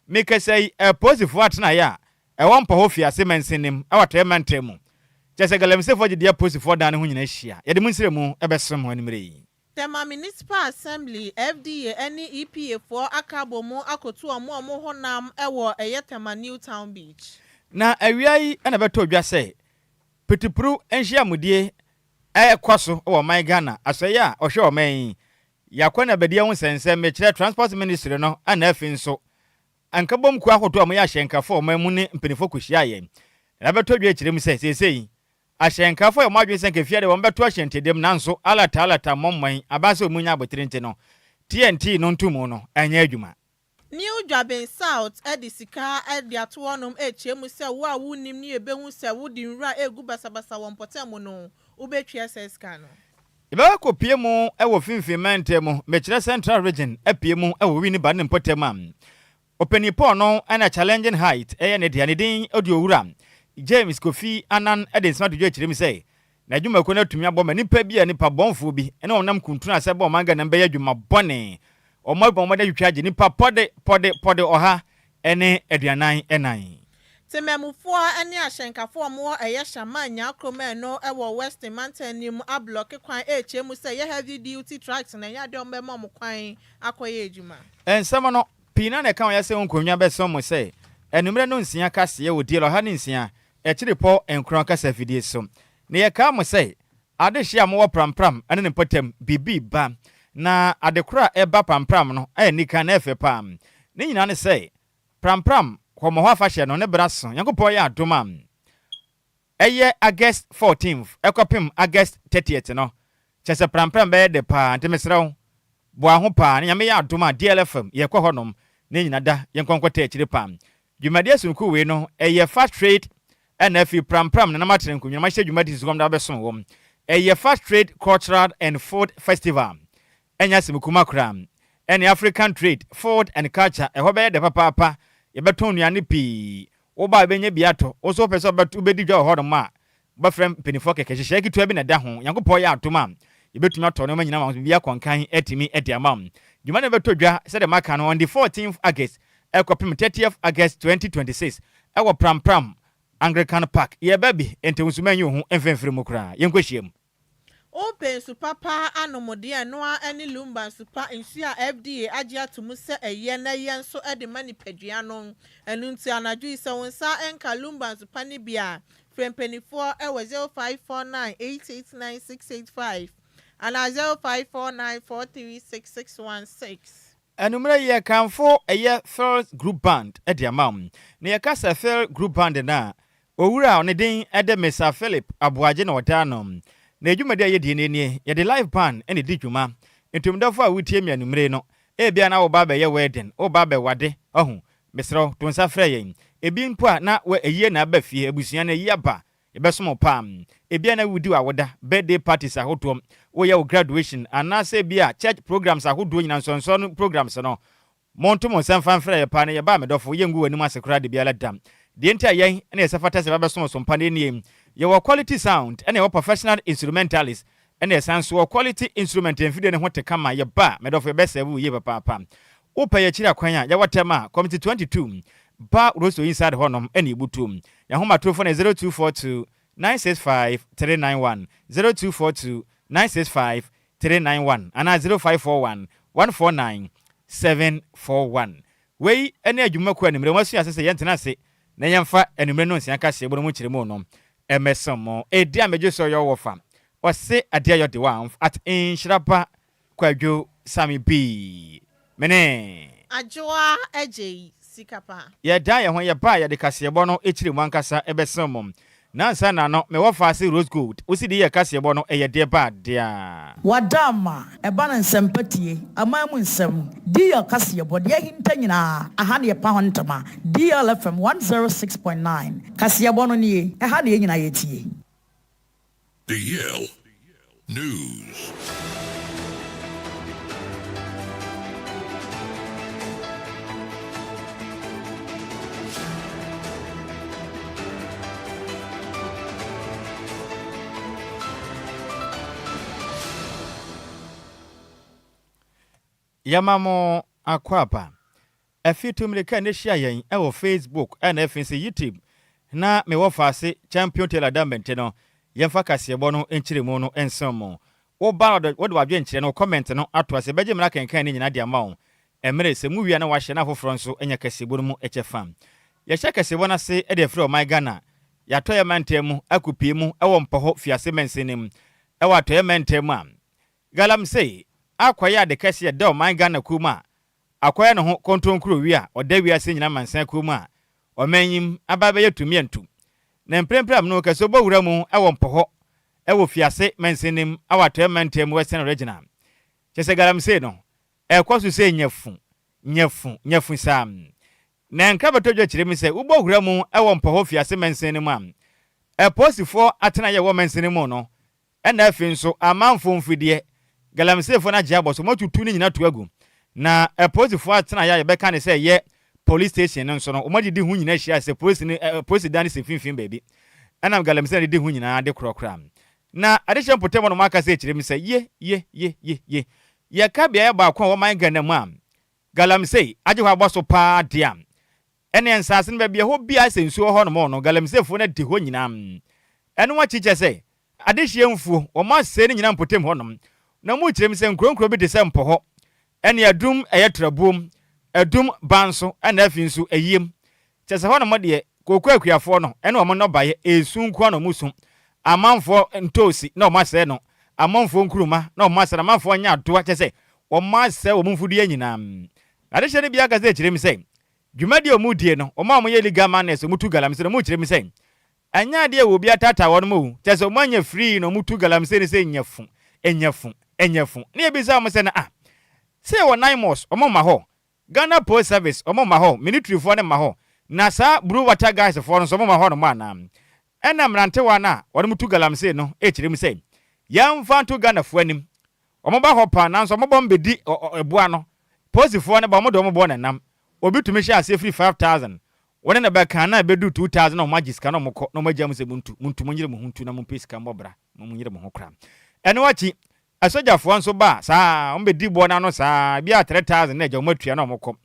make say a positive what na ya e won pa ho fi ase mansinim e wato mantemu chese galem se for dia positive for dan ho nyina hia ye de munsire mu e besom ho animre yi Tema Municipal Assembly FDA any EPA for akabomu akotu omo honam ewo Tema Newtown Beach na awia yi na beto dwa se petipru enhia mudie kwaso o man Ghana asoye a ohwe o man yakwana badie ho sense me kire transport ministry no ana afi nso ankabom ku ahoto am ya hyenkafo o man mu ne mpenifo kohia ye na beto dwa kire mu se sesei ahyenkafo e mwadwe senke fie de wo beto ahyentedem nanso alata momman abase omunya abotirente no TNT no ntumu no anya adwuma New Jabin South Edisika Ediatonom echemu se wo a wunim ne ebehu se wo di nra egu basabasa won potemu no ubetwa seska no iba ko piemu ewo finfimantemu mekire Central Region apiemu ewo wini ba ne potemu am openipo no ana challenging height ne dia din odiowura James Kofi Anan Edison to kire mi say na adwuma ko na tumi aboma nipa bi a nipa bonfo bi ene onam kuntuna se ba omanga na mbeya adwuma bone omabomma da twitwa nipa pode oha ene aduanan enan tememufo ene ahyenkafo mo eye shamanya kroma no ewo West Mountain nim ablock kwan echemu se ye heavy duty trucks na ya de ombema mo kwan akoye adwuma ensama no pina na kan ya se onkonwa beso mo se enumre no nsia kase wo die lo ha ne nsia echiripo enkron kasa fidie so ne ye ka mo se adehia mo prampram ene ne potem bibi ba na adekora eba prampram no nika na efe pam ne nyina ne se prampram komo ho afahye no ne braso yankopɔ ya adoma eye August 14th ekopim August 30th no chese prampram be de pa ntemesrew bo aho pa ne nyame ya adoma DLFM ye kɔ honom ne nyina da yenkonkɔta akire pam dwumade sunku we no eye fast trade NF prampram na matere nkunwa ma hye dwumade sukom da beso wom eye fast trade cultural and food festival enya simukuma kram any African trade food and culture ehobe de papa ye beton nuane pi wo ba benye biato wo so pese betu bedi dwa ho ma ba frem penifo keke hye ki to bi na da ho yankopɔ ya atoma ye betumi ato no manyina ma bia konkan etimi ediamam dwuma na beto dwa se de maka no on the 14th August ekopim 30th August 2026 ewo prampram Anglican Park ye baby ente nsumanyi ho emfemfere mu kra yenkɔhiem Open supapa anomode no ani Lumba supa nsia FDA agye atomu se eye na ye nso de mani padua no enu nti anadwo ise wonsa enka Lumba supa ni bia frempenifo ewo 0549889685 ana 0549436616 enumere ye kanfo eye first group band ediamam na ye kasa first group band na owura one din ede Mr Philip Aboagye na odanom na edwumade ye die ne ye de live band ene di dwuma entumdafo a wutie mi anumere no bia na wo ba be ye wedding wo ba be wade ohu mesro to nsa frɛ yen ebi mpo a na we eyie na aba fie abusua na yi aba ebesom pam ebia na wudi wawoda birthday parties ahoto wo ye graduation anase bia church programs ahodo nyina nsonso programs no monto mo sanfa frɛ ye pa na ye ba medofo ye ngu wani masekura de bia la dam de ntia yen na ye safata se ba besom so mpa ne nie ye quality sound and ye professional instrumentalist and ye sanso quality instrument en video ne ho tekama ye ba medofo ye besevu ye papa upa ye chira kwanya ya watema committee 22 ba rosto inside honom eni butum ya homa trofo na 0242 965 391 0242 965 391 ana 0541 149 741 wei ene adwuma ko animre wasu asese ye ntena se na yemfa animre no nsia ka se ebono mu kiremu no emesomo edi amejo so yo wofa ose adia yo de one at Nhyiraba Kwadwo Sammy B mene Adjoa Agyei Sikapa ye da ye ho ye ba ye de kasebo no ekiremu ankasa ebesomo nansa na no me wofa se rose gold usidi ye kasebo no eye de ba dia wadama eba na nsempatie amamu nsem di ya kasebo de hinta nyina aha ne pa hontama DLFM 106.9 kasebo no nie aha ne nyina yetie DL News. Yamamo akwapa Afitu mleka ne share yen e wo Facebook and FNC YouTube na me wo fase champion tailor diamond no yemfa kasebo no enchiremu no ensomo wo ba wo de wadwe enchire no comment no ato ase beje mra kenkan ni nyina dia ma wo emre se mu wia na wahye na foforo nso enya kasebo no mu echefam ye hye kasebo na se e de frɛ o my Ghana ya to ye mantemu akupie mu e wo mpoho fiase mensenim e wa to ye mantemu am galam sei akwaya de kase de o my Ghana kuma akwaya no ho kontronkro wi a oda wi ase nyina mansan kuma o manyim ababe yetumi antu na mprempram no kase obowura mu e wo mpoho e wo fiase mensenim awato ye mantemu western original chese galam sei no e kwasu sei nyafu sam na nka betodwo kiremi sei ubowura mu e wo mpoho fiase mensenim am e posifo atena ye wo mensenim no e na afi nso amanfo mfidie galam sei fo na gye aboso motutu ni nyina to agu na posifo atena ya beka ne sei ye police station nso no omagidi hu nyina hia se police dan se finfin baby ana galam sei de hu nyina de krokra na adehye potemo no maka sei kiremi sei ye ka bia ya ba kwa wo man Ghana mu am galam sei agye ho aboso pa dia ene nsase no bia ho bia sensuo ho no mo no galam sei fo na de ho nyina ene wa chiche sei adehye mfuo wo ma se ni nyina potem ho no na mu kiremi sei nkronkro bi de se mpo ho ene adum eyetrabum adum banso ene afi nso ayiem chese ho no mo de kokuakuafo no ene wo mo no baye esunku no musu amanfo ntosi na o ma se no amanfo nkuruma na o ma se na amanfo nya adoa chese o ma se o mumfudu nyina adehye ne bia gaze kiremi sei dwumadi o mu die no o ma mo ye legal manners o mutu galam se no mu kiremi sei anya de wo bia tata wo no mu chese o ma nya free no mutu galam se ne sei enyafu ne ebisa mo se na se wo 9 months o mo ma ho Ghana Post Service o mo ma ho military fo ne ma ho na sa blue water guys fo no so mo ma ho no ma na ena mrante wa na wo mutu galam se no kiremi sei yamfa to Ghana fo anim o mo ba ho pa na so mo bom bedi ebua no post fo ne ba mo do mo bo na nam obi tumi hye ase free 5000 wona na ba kan na bedu 2000 no magiska no moko no magam se muntu munyire mo huntu na mo pesika mbobra mo munyire mo ho kra ene wachi asoja fo nso ba saa on bedi bo na no saa bia 3000 na eja mo atua na moko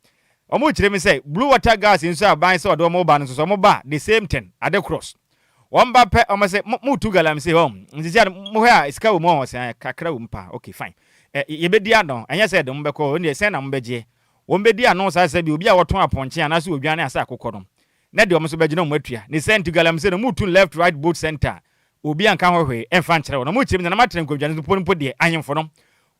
o mo kiremi sei blue water gas nso aban se odo mo ba no so mo ba the same thing ade cross wamba pe o mo se mutu galam se hom nti mo ha iska wo mo se kakra wo mpa okay fine ye bedi ano anya se de mo beko o ne se na mo beje wo bedi ano sa se bi obi a woton aponche ana se odwane asa akokọ no na de o mo so beje no mo atua ni sent galam se no mutu left right both center obi anka hohwe emfa nkere wo no mo kiremi na matren kodwane po de anyemfo no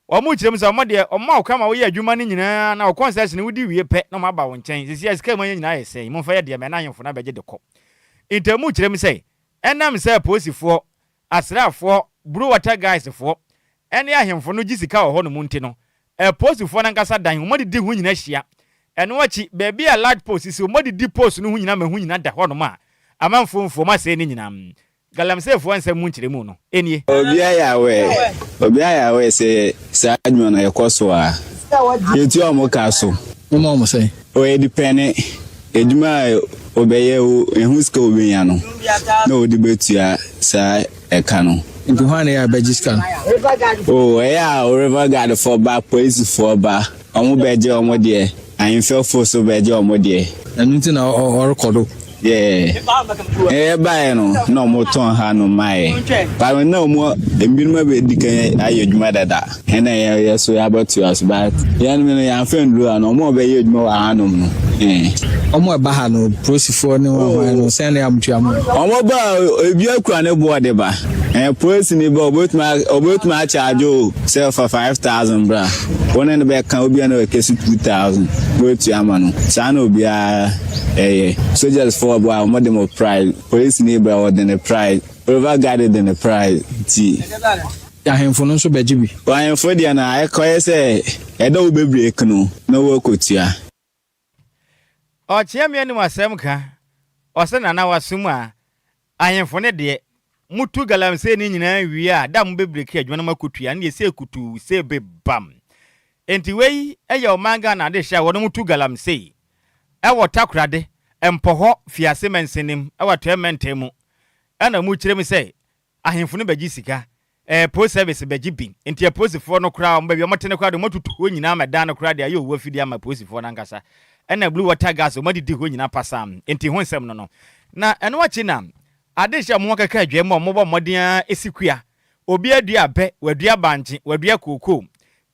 o mo kiremi se mo de o ma okama wo ye adwuma ni nyina na o concession wudi wie pe na mo aba wo nchen sisi iska mo nyina ye se mo fa ye de me na anyemfo na beje de ko intemu kiremi se enam se posifo asrafo blue water guys fo ene ahemfo no gisika wo ho no munti no posifo na nkasa dan mo de hu nyina hia ene wachi baby a large post si mo de post no hu nyina ma hu nyina da ho no ma amanfo ma se ni nyina galam se fo ansem mu nkiremu no enie obi ayawe se sa adwo na yekoso a yetu amoka so mo se o edipene eduma obeye o ehuska obenya no na odi betua sa eka no nti hwane ya bejiska o ya o river guard for ba police for ba omo beje omo de ahemfo fo so beje omo de nti na o rekodo bye no mo ton ha no mai ba na mo embinuma be dikan ayedwuma dada ena ya so ya batu as ba ya no ya fendu no mo be yedwuma wa hanom no omo ba ha no prosifo ne wa no sen ya mtu am omo ba ebi akura ne bo de ba police ni ba obotuma charge o sell for 5000 bra one ne be kan obi na kesi 2000 botu amano sa na obi a soldiers for boy modern of pride police neighbor or than a pride over guarded than a pride ti ahemfo no so bejibi ahemfo dia na ekoye se eda wo bebrek no na wo kotua o chiame ani wasem ka o se na wasum a ahemfo ne de mutu galam se ni nyina wi a da mo bebrek adwona makotua na se kutu se bebam enti wei eya o manga na de hia wo no mutu galam se ewo takrade empoho fiase mensenim ewato ementemu ana mu kiremi se ahemfo no bagi sika post service bagi bin enti post fo no kra mo ba bi mo tene kra de motutu ho nyina ma dan no kra de ayo wo fidi ama post fo na nkasa ɛna blue water gas o madi di ho nyina pasam enti ho nsɛm no na ɛno achi na ade hye mo kaka adwe mo mo bɔ mmɔden esikua obi adua abɛ wadua banche wadua koko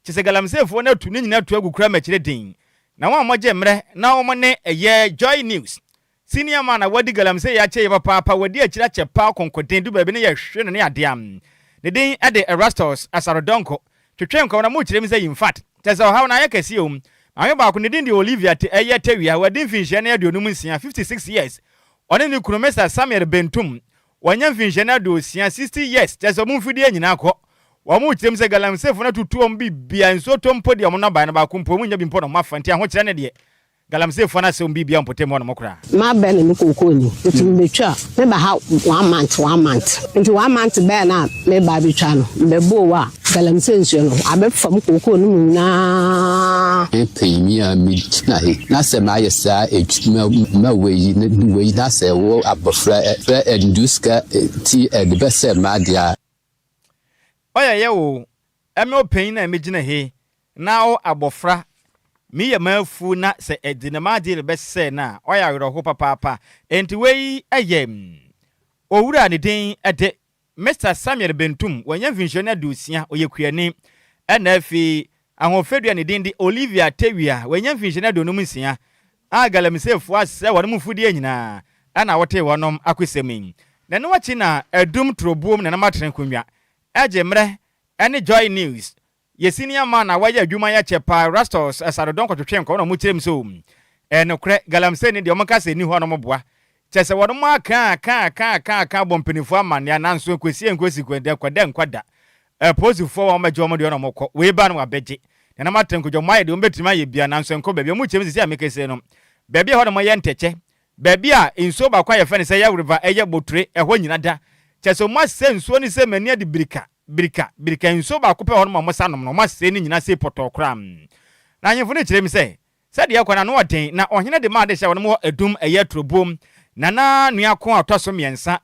kyese galamsefo na tu ne nyina tu agukura machire din na wɔn amɔgye mmerɛ na wɔn ne ɛyɛ Joy News senior man na wadi galamse ya che papa wadi akira che pa konkoden du baabi ne yɛ hwe ne adeam ne din ɛde Erastus Asarodonko twetwe nkɔ na mo kyerɛ mi sɛ in fact kyese ɔhaw na ayɛkɛse om ayo ba ko ne din de Olivia te ɛyɛ tawia wadi mfinhye ne aduonum nsia 56 years ɔne ne kunu Mr. Samuel Bentum wanya mfinhye na do sia 60 years kyese mo mfidi anyina akɔ wa mu kyerɛ mi sɛ galamsefo na tutuom bibia nso tompo de ɔmo na ba na ba ko mpo mu nya bi mpo no mafanti aho kyerɛ ne de galamsefo na sɛ bibia mpotem ɔno mokra ma bɛ ne me koko ni nti me betwa me ba ha 1 month nti 1 month bɛ na me ba betwa no me bo wa galamse nsuo no abɛfam koko no mu na pɛmi a me na he na sɛ ma yɛ saa ma wei na sɛ wo abɔfra enduska ti de bɛ sɛ ma dia oyɛ wo ɛme opɛn na me gina he na o abɔfra mi yɛ mafu na sɛ edina ma de be sɛ na oyɛ awerɛho papa enti wei ɛyɛ owura ne den ɛde Mr. Samuel Bentum wanya mfinhye na dusia oyɛ kuani ɛna afi ahofedua ne den de Olivia Tewia wanya mfinhye na donum nsia a galamsefo asɛ wɔn mfudi anyina ana wɔte wɔnom akosɛmin na no wachi na adum trobuom na na matren konwa Agyei ene Joy News ye senior man na waya adwuma ya chepa Erastus Asarodonko twetwe nko na mu kyerem so enokre galamse ne de o maka se ni ho no moboa kyese wodo mo aka bompenifo amane na nso kwesi kwede kwada posifo wo majo mo de no mokọ we ba no abegye na matenko jo mai de o betima ye bia na nso nko baabi mu kyerem sisi amekese no baabi ho no mo ye nteche baabi a inso ba kwa ye fe ne se ya river eye boture ho nyina da kyese mo se nso ni se mani ade birika inso ba ko pe ho no mo sanom no mo se ni nyina se potokram na anyefo ne kyerem se de yakwana no oden na ohene de ma de hye wo no adum eye trobom na nua ko atoso miensa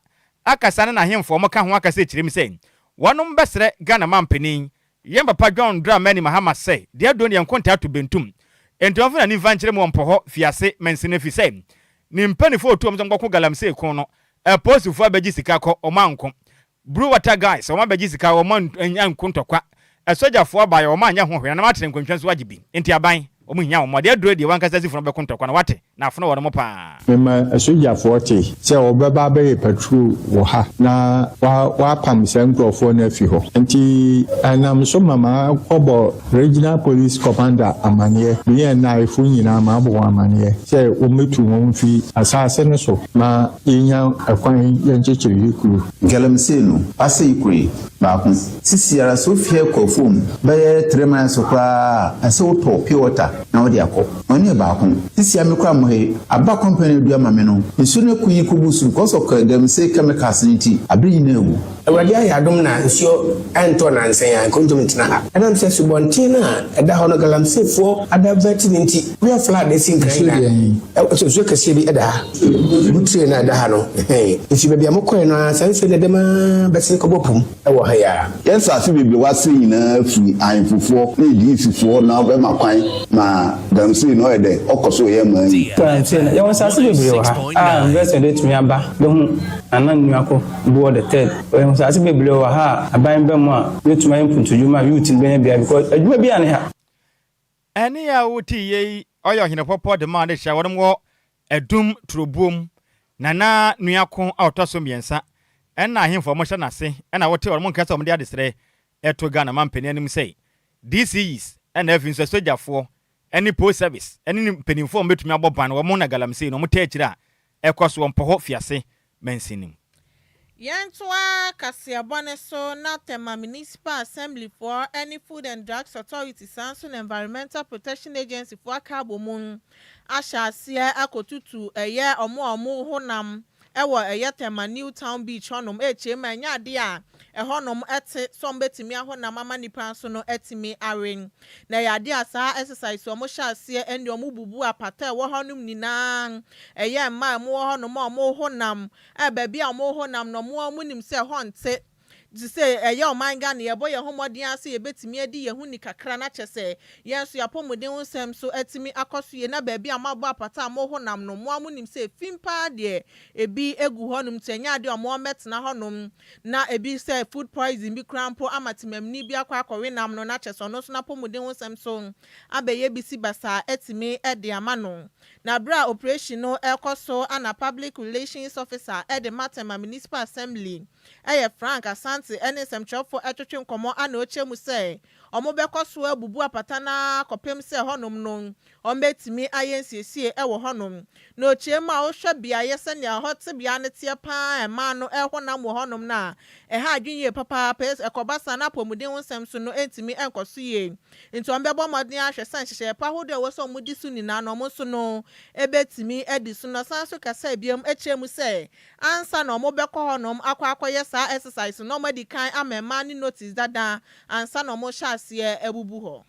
akasa na ahemfo mo ka ho akasa kyerem se wonom besre Ghana mampanin yem papa John Dramani Mahama se de adon ye nkonta to Bentum enti ofo na ni van kyerem won poho fiase mensene fi se ni mpanifo otuom so ngoko galamse ko no posifo Agyei Sikapa omanko Blue water guys o Agyei Sikapa o man anko ntokwa sojafo abaye o ma anya ho hwe na matren nkwanhwa so agibi enti aban o mu hia o mode aduro de wankasa sifo no be kontokwa na wate na afo no wo mo pa mema sojafo te se obeba be patrol wo ha na wa pam senkrofo na fi ho enti anam so mama kobo regional police commander amane me na ifu nyina ma abo amane se o metu won fi asase no so na yenya akwan yenchechiri ku galamse no ase ikuri ba kun sisiara sofia kofom be 3 months kwa ase wo to pure water na wodi akọ oni ba kun sisia me kwa mo he aba company du ama me no nsu ne kunyi kubusu because of them say chemicals nti abiri na ewu awadi ayadom na nsuo ento na nsen ya kontomit na ha adam se subontin na eda ho no galamsefo adavert nti we flat de sin kan na so kase bi eda butre na eda ha no nti be bia mokọ na sanse de dema besin ko bopum e wo ha ya yes afi bibli wase nyina fu anfufo na edi fufo na be makwan ma galamse no ede okoso ye man transe ya won sase bibli wa ha invest de tumi aba be hu anan nuako bo the third we sase bibli wa ha aban be mu a yetuma impuntojuma youth be bia because adwuma bia ne ha ene ya wuti ye oyo hene popo de ma de hya wodom wo adum trobom na nuako autoso miensa ena ahemfo mo hye nase ena wote wodom nkasa mo de adesere eto Ghana mampani anim sei DCs ena afin so sojafo eni post service eni penifo mbetumi aboban wo mo na galamse no mo ta akira ekoso mpoho fiase mensinim Yentoa Kasiabone so na tema Municipal Assembly for any Food and Drugs Authority Sanson Environmental Protection Agency for Akabomun Ashasia akotutu eye omo honam ewo eye tema New Town Beach honum echema nya de a honum ete sombetimi honam ama nipa so no etimi awen na ya de asa exercise omo shasia ende omo bubu apata ewo honum nina eye ma mo honum omo honam baabi omo honam no mo munim se honte to say a young man Ghana, a boy, a homodia, say a bit me, a dear Huni Kakrana Chese, yes, you are pomodin sem so etimi akosu ye na baby amabo apata mo honam no mo amunim say fimpa de ebi egu honum tenya de mo met na honum na ebi say food poison bi krampo amatimam ni bi akwa akọwe nam no na cheso no so na pomodin sem so abeye bisi basa etimi e de amano na bra operation no ekoso ana public relations officer e de Matema municipal assembly Frank Asante ene semchofo etwetwe nkomo ana ochemu say omobekọso abubu apata na kopem se honum no ombetimi ayensiesie e wo honum na ochema ohwe bia yese ne ahote bia ne tie pa ema no e honam wo honum na ha adwinye papa pes ekobasa na pomuden wonsem so no entimi enkoso ye nti ombebo modin ahwe san hyehye pa hodo wo so mudi su ni na no mo so no ebetimi edi so no san so kasa biam echemu se ansa na omobekọ honum akwa sa exercise no medical amema ni notice dada ansa na omo shase ebubu ho.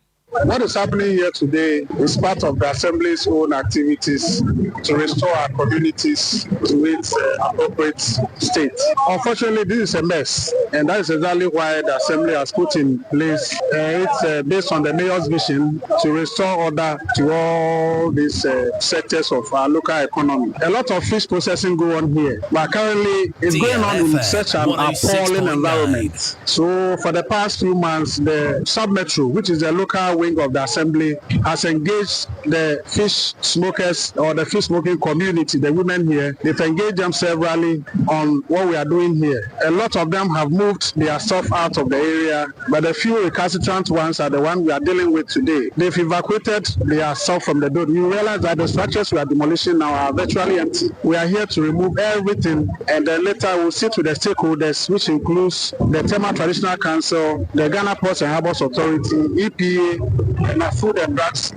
What is happening here today is part of the Assembly's own activities to restore our communities to its appropriate state. Unfortunately, this is a mess, and that is exactly why the Assembly has put in place it's based on the Mayor's vision to restore order to all these sectors of our local economy. A lot of fish processing go on here, but currently it's going on in such an appalling environment. So for the past few months, the Sub-Metro, which is the local wing of the Assembly, has engaged the fish smokers or the fish smoking community, the women here. They've engaged them severally on what we are doing here. A lot of them have moved their stuff out of the area, but the few recalcitrant ones are the ones we are dealing with today. They've evacuated their stuff from the building. You realize that the structures we are demolishing now are virtually empty. We are here to remove everything, and then later we'll sit with the stakeholders, which includes the Tema Traditional Council, the Ghana Ports and Harbours Authority, EPA, and Food and Drugs.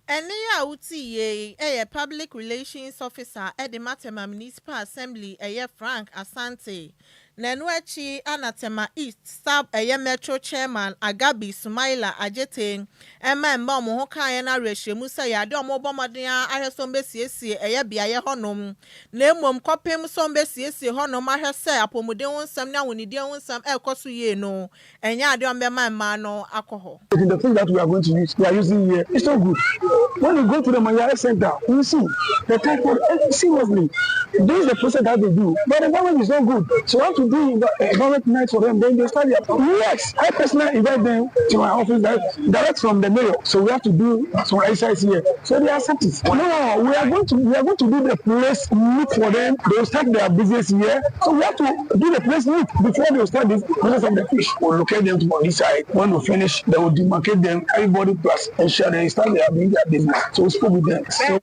Enya uti public relations officer at the Matema Municipal Assembly Frank Asante. Nenwechi Anatema East Sub Metro Chairman Agabi Sumaila Ajete Emma Mom Hoka na Reshe Musa Yado Mobomadia Ahesombe CC Bia Honum Nemum Copim Sombe CC Honum Ahese Apomudon Sam now when you some Elcosu ye no and Yadom Mano alcohol. The thing that we are going to use, we are using here, it's not good. When you go to the Manyara Center, you see the type of seriously. This is the process that they do, but the government is not good. So I have to do environment night for them, then they start their yes. I personally invite them to my office direct from the mayor. So we have to do some exercise here. So they accept it. No, we are going to do the place neat for them. They will start their business here. So we have to do the place neat before they will start this business of the fish. We'll locate them to this side. When we finish, they will demarcate them. Everybody plus ensure they start their business. So we spoke with them. So,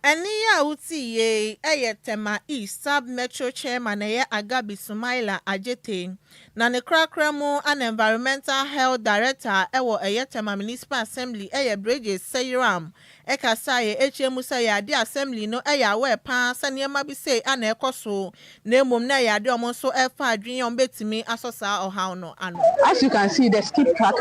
Enya uti Tema East Sub Metro Chairman Agabi Sumaila Ajete na ne krakramo an environmental health director Tema Municipal Assembly Bridges Seyram Ekasaye HMusa Yadi Assembly no we pa saniema bi say ana ekoso na emom na yade omo so efa adwen on betimi asosa ohaw no ano. As you can see, the skip track,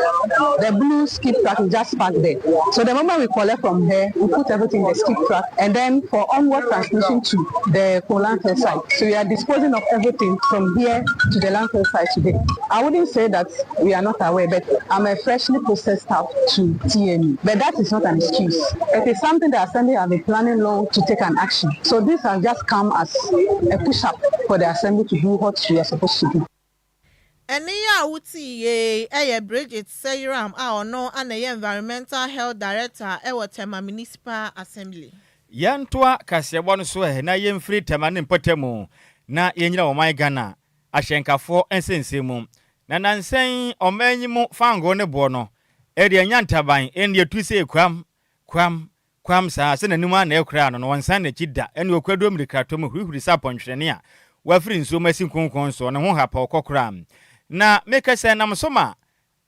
the blue skip track is just parked there. So the moment we collect from here, we put everything in the skip track, and then for onward transmission to the landfill site. So we are disposing of everything from here to the landfill site today. I wouldn't say that we are not aware, but I'm a freshly processed staff to TME. But that is not an excuse. It is something the Assembly have been planning long to take an action. So this has just come as a push-up for the Assembly to do what we are supposed to do. Enya uti Bridget Seyram no ana environmental health director Tema Municipal Assembly. Yantoa kasebwa no so na yemfiri Tema ne mpotemu na yenyina wo man Ghana ahyenkafo ensensemu na nansen omanyimu fango ne bo no ede nyantaban ene etuse kwam sa se nanim ana ekura no wonsan na kida ene okwadom rikatom hurihuri saponhwene a wafiri nso masin konkon so ne ho hapa okokura na mekase nam soma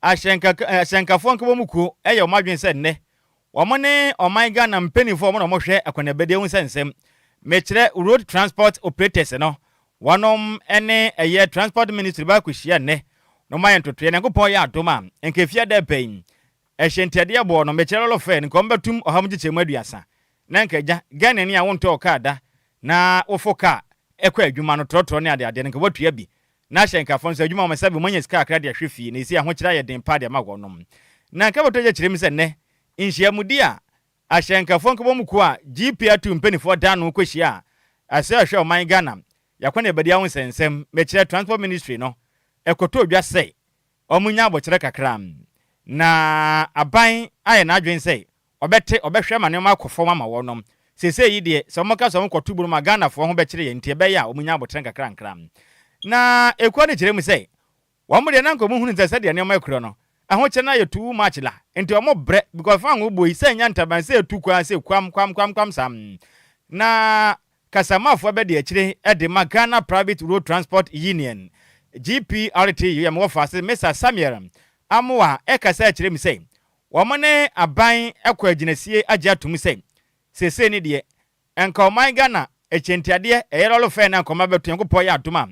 ahyenkafo nkabo muku eye omadwen se ne womone oman Ghana mpenifo mo no mohwe akonabede hu sensem mekire road transport operators no wanom ene eye transport ministry ba kwhia ne no mayen totwe ne nkopon ya adoma enkefia da pain ehentede bo no mekire lofe nkombetum ohamgichemu aduasa na nkaja Ghana ni a wonto okada na wofoka ekwa adwuma no trotro ne ade ne nkabotua bi na hyenkafo nso adwuma omasa bi monye ska akra de ahwe fie na isi ahokyera ye den pa de ma wonom na nka boto je kyerem se ne nhyiamudi a ahyenkafo nko bomu ko a GP atu mpanifo dan no kwehia ase ahwe oman Ghana yakwana ebadi awo nsensem mekyerɛ transport ministry no ekoto odwa sei omunya abokyerɛ kakra na aban aye na adwen sei obɛhwɛ ma ne ma akofo ma wonom sese yi de so moka so mkoto buru ma Ghana fo ho bɛkyerɛ ye ntie bɛya omunya abokyerɛ kakra nkra na ekwa ne kyerɛ mu sei wo mo de na nkomu hunu nsese de ne ma ekuro no ahokyerɛ na ye too much la ntie o mo bre because fan wo boyi sei nya ntaban sei tu kwa sei kwam sam na kasamafo be de akyire de ma Ghana Private Road Transport Union GPRT yam wo fase Mr Samuel amwa kasa akyire mi sei wo mo ne aban ekwa aginasie agye atum sei sese ni de enka o man Ghana ekyentiade eyerolo fe na nkoma beto yankopɔ ya adoma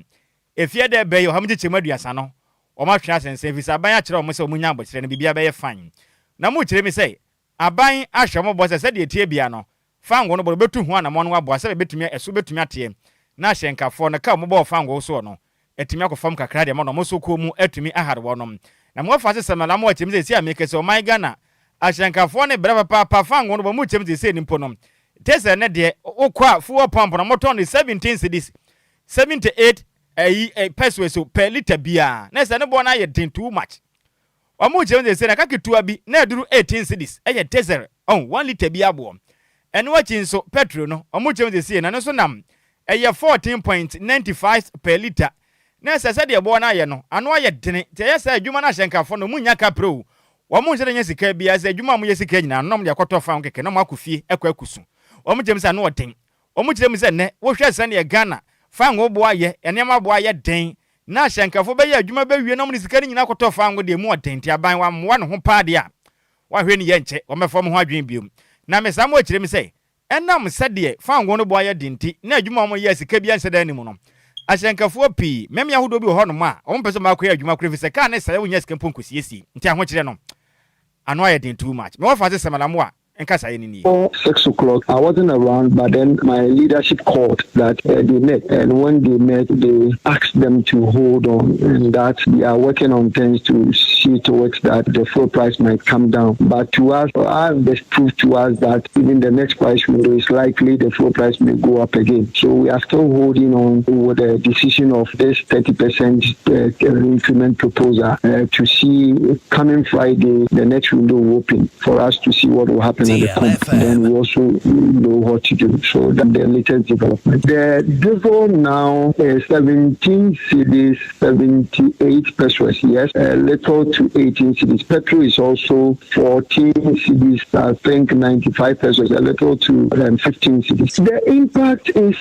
efie de be yo hamje chemaduasa no o ma hwe asense visa aban akyere o mo se o munya abokyere no bibia be ye fine na mu kyere mi sei aban ahwe mo bo se de tie bia no fango no bo betu hu ana mo no abo se betumi eso betumi atie na hyenkafo no ka mo bo fango so no etumi akofam kakra de mo no mo so ko mu etumi ahare wo no na mo fa se semala mo akyem se sia meke se o man Ghana ahyenkafo ne braba papa fango no bo mu kyem se nimpo no tese ne de okwa fuel pump no motor no 17 cedis 78 pesos per liter bia na se ne bo na ye den too much o mu kyem se na kaketua bi na eduru 18 cedis eye diesel on 1 liter bia bo eno wachi nso petrol no o mu kyem se na no so nam eye 14.95 per liter na se de bo na ye no ano aye dene te ye se adwuma na hyenkafo no munya kapro wo mu nse nya sika bia se adwuma mu ye sika nyina no de akoto fa nkeke no makofie ekwa akusu o mu kyem se na oten o mu kyem se ne wo hwe se ne Ghana fa ngo bo aye enema bo aye den na hyenkafo be ye adwuma be wie no mu sika nyina akoto fa ngo de mu oten ti aban wa mo no ho paade a wa hwe ne ye nche wo mefom ho adwen biom na me samo kyerem se enam sede fa ngo no bo aye dinti na adwuma mo ye sika bia nse dan ni mu no ahyenkafo pi meme ahodo bi ho no ma o mpese ma akwa adwuma kura fi se ka ne sare wonya sika mpon kosiesi nti aho kyere no ano aye din too much me wo fa se semala mo a enka saye ni ni 6 o'clock I wasn't around, but then my leadership called that they met, and when they met they asked them to hold on and that they are working on things to see towards that the fuel price might come down. But to us, this proved to us that even the next price window is likely the fuel price may go up again. So we are still holding on with the decision of this 30% increment proposal to see coming Friday the next window will open for us to see what will happen at the pump. Then we also know what to do. So that's the latest development. The diesel now is 17 cedis, 78 pesos. Yes, a little to 18 cedis. Petrol is also 14 cedis, I think 95 pesos, a little to 15 cedis. The impact is,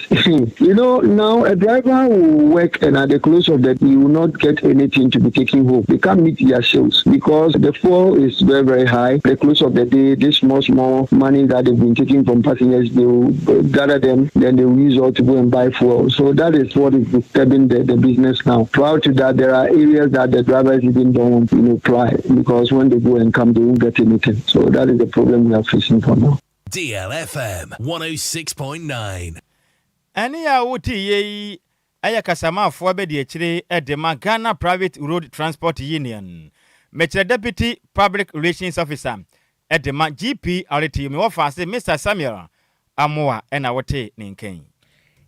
now a driver will work and at the close of the day, he will not get anything to be taking home. They can't meet their shelves because the fuel is very, very high. The close of the day, this small money that they've been taking from passengers, they will gather them, then they will use all to go and buy fuel. So that is what is disturbing the business now. Prior to that, there are areas that the drivers even don't try because when they go and come, they won't get anything. So that is the problem we are facing for now. DLFM 106.9. Ani ya wuti ye aya kasama fo be de akire edema Ghana Private Road Transport Union. Mechere Deputy Public Relations Officer edema GPRT me wo fa se Mr Samuel Amoa ena wote ne nkan.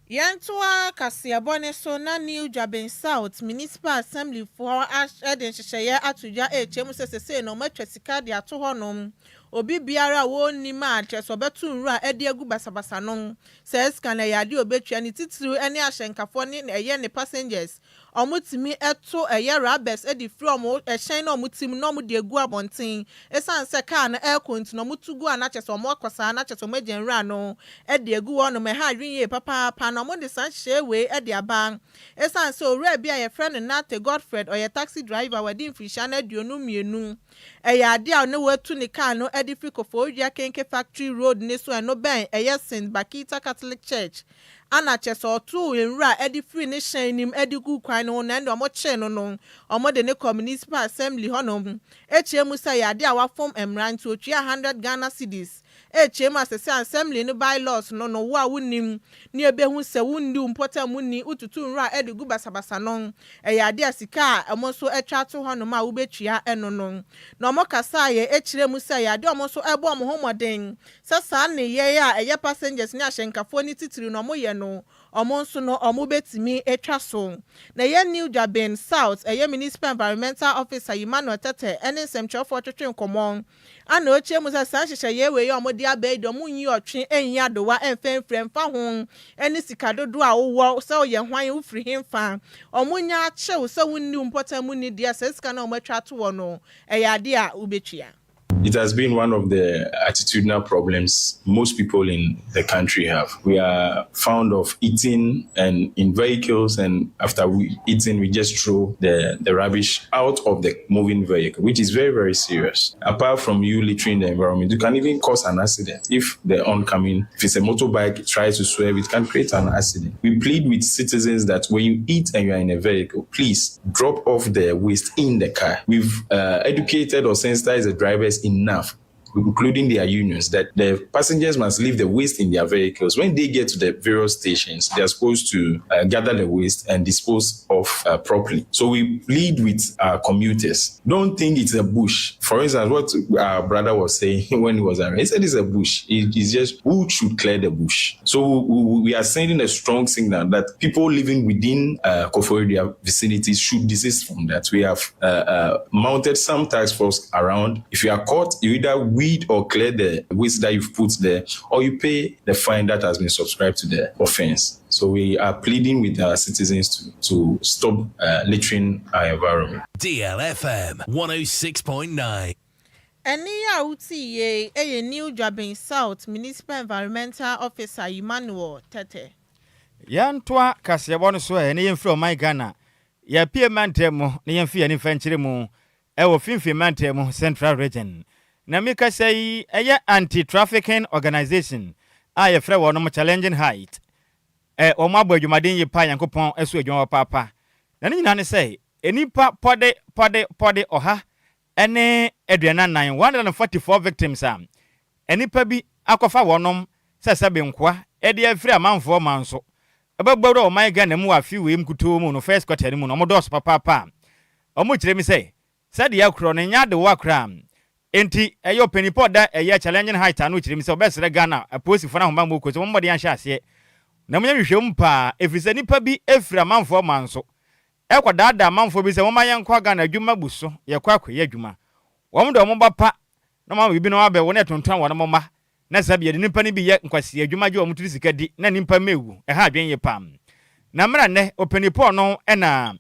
Yantoa Kasiabone so na New Jaben South Municipal Assembly for Eden Shesheye Adjoa Agyei Sikapa no matwa sika de ato honom obi biara wo ni ma atreso betu nru a ede agu basabasa no says kana yade obetwa ni titiru ene ahyenkafo ne eye ne passengers omutimi eto eye rabes edi from ehyen na omutimi no mu de agu abonten esan se car na air continue mutugu anacheso mo akwasa anacheso magenra no ede agu wono me ha adwinye papa pa no mo de san hyewe ede aba esan se owura bia ye friend na te Godfred oye taxi driver wadi mfisha na aduonu mienu eye ade a no watu ni car no Edifrikofo Odia Kenke Factory Road neso eno ben St. Bakita Catholic Church ana cheso tu enra edifri ne hyenim edigu kwan no na ndo mo che no omo de ne municipal assembly honom echiemu say ade a wafom emrant otua 100 Ghana cedis chema se assembly no bylaws no no wa wonim ne ebehu se wonni mpota munni ututu nra ede gu basabasa no ade asika emo so etwa to ho no ma wo betua eno no na omo kasa ye echire mu se ade omo so ebo omo homoden sasa ne ye a eye passengers ni ahyenkafo ni titiri no mo ye no omo nso no omo betimi etwa so na ye Nhyiraba South eye municipal environmental officer Emmanuel Tete ene semchofo twetwe nkomon ana ochie mu sasa hyehyɛ ye we ye omo dia ba edo mu nyi otwe enyi adowa emfemfrem fa ho ene sikadodo a wo se ye hwan ufiri hemfa omo nya achew se wonni mpota mu ni dia se sika na omo atwa to wo no ade a ubetua. It has been one of the attitudinal problems most people in the country have. We are fond of eating and in vehicles, and after we eating, we just throw the rubbish out of the moving vehicle, which is very, very serious. Apart from you littering the environment, you can even cause an accident. If it's a motorbike, tries to swerve, it can create an accident. We plead with citizens that when you eat and you are in a vehicle, please drop off the waste in the car. We've educated or sensitized the drivers enough, including their unions, that the passengers must leave the waste in their vehicles. When they get to the various stations, they are supposed to gather the waste and dispose of properly. So we plead with our commuters. Don't think it's a bush. For instance, what our brother was saying when he was arrested, he said it's a bush. It's just who should clear the bush. So we are sending a strong signal that people living within Koforidua vicinities should desist from that. We have mounted some task force around. If you are caught, you either weed or clear the waste that you've put there, or you pay the fine that has been subscribed to the offense. So we are pleading with our citizens to stop littering our environment. DLFM 106.9. Eni ya uti ye Nhyiraba South Municipal Environmental Officer Emmanuel Tete. Yantwa kasebon so ene yemfro my Ghana. Ya pie mantemo ne yemfi ani fanchire mu ewo finfi mantemo Central Region. Na mika say eye anti-trafficking organization a ye frɛ wɔ no challenging height o ma abadwumaden yi pa yankopɔn aso adwuma papa na ne nyina ne sɛ enipa pode oha ene aduana 144 victims am enipa bi akɔfa wɔnom sɛ benkoa ede afiri amanfo manso ebabawro o my Ghana mu afi we mkuto mu no first quarter mu no mo dos papa o mo kyerɛ mi sɛ de yakro no nya de wakra enti eyo penipo da challenging height anu kyerɛ mi sɛ obesere Ghana aposifo na homa mu ko so mo de anhye ase na mo nya hwehwem pa efisa nipa bi efira manfo manso ekɔdaada manfo bi sɛ mo mayen kwa Ghana adwuma buso ye kwa akoye adwuma wo mo de mo bapa na ma bi no abe wo na tonton wo na mo ma na sabe de nipa ni bi ye nkwasi adwuma gye wo mo tiri sika di na nipa mewu ha adwen ye pam na mra ne openipo no na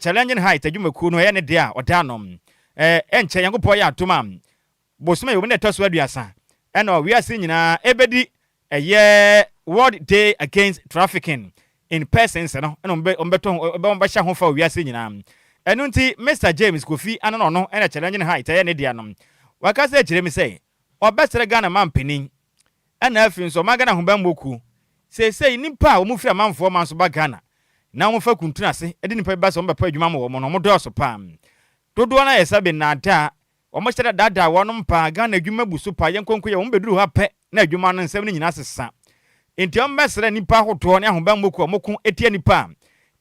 challenging height adwuma ku no ye ne de a oda nom enche yankopɔ ya atoma bosoma yo ne toso aduasa ena we ase nyina ebedi World Day Against Trafficking in Persons no ena ombeto hya ho fa we ase nyina enu nti Mr James Kofi anono no ena challenging height ye ne dia no waka se kyerɛ mi sɛ obesere Ghana mampanin ena afi nso magana ho bamboku sei nipa a omufiri amanfo manso ba Ghana na wo fa kuntuna ase edi nipa ba so mbepa adwuma mo no mo dɔso pam dodo na yesabe na da o mo hyɛ dada wonom pa Ghana adwuma busu pa yenkonko ye wo beduru ha pɛ na adwuma no nsɛm ni nyina sesa enti o mesere nipa hoto ne ahobammoku omoko etie nipa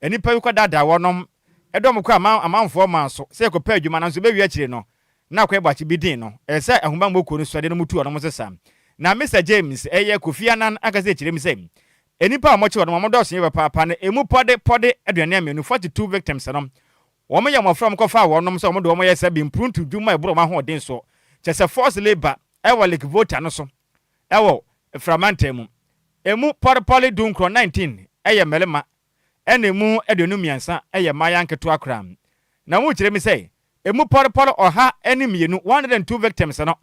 enipa bi kwa dada wonom edo moko amanfo manso sɛ ekɔpɛ adwuma no nso be wi akyire no na akwa egbachi bidin no sɛ ahobammoku no so de no mutu no mo sesa na Mr James Kofi Anan aka sɛ kyerɛ mi sɛ enipa a mo kye wonom mo dɔso ye papa na emu pode aduane amenu 42 victims no womo ye mo from kofa wonom so mo do mo ye se bi improve dwuma ebro ma ho den so che se force labor ewo like voter no so ewo framantem emu porpoli dunkro 19 eye melema enemu edunumiansa eye mayanketo akram na mo kire mi say emu porpoli oha enemienu 102 victims no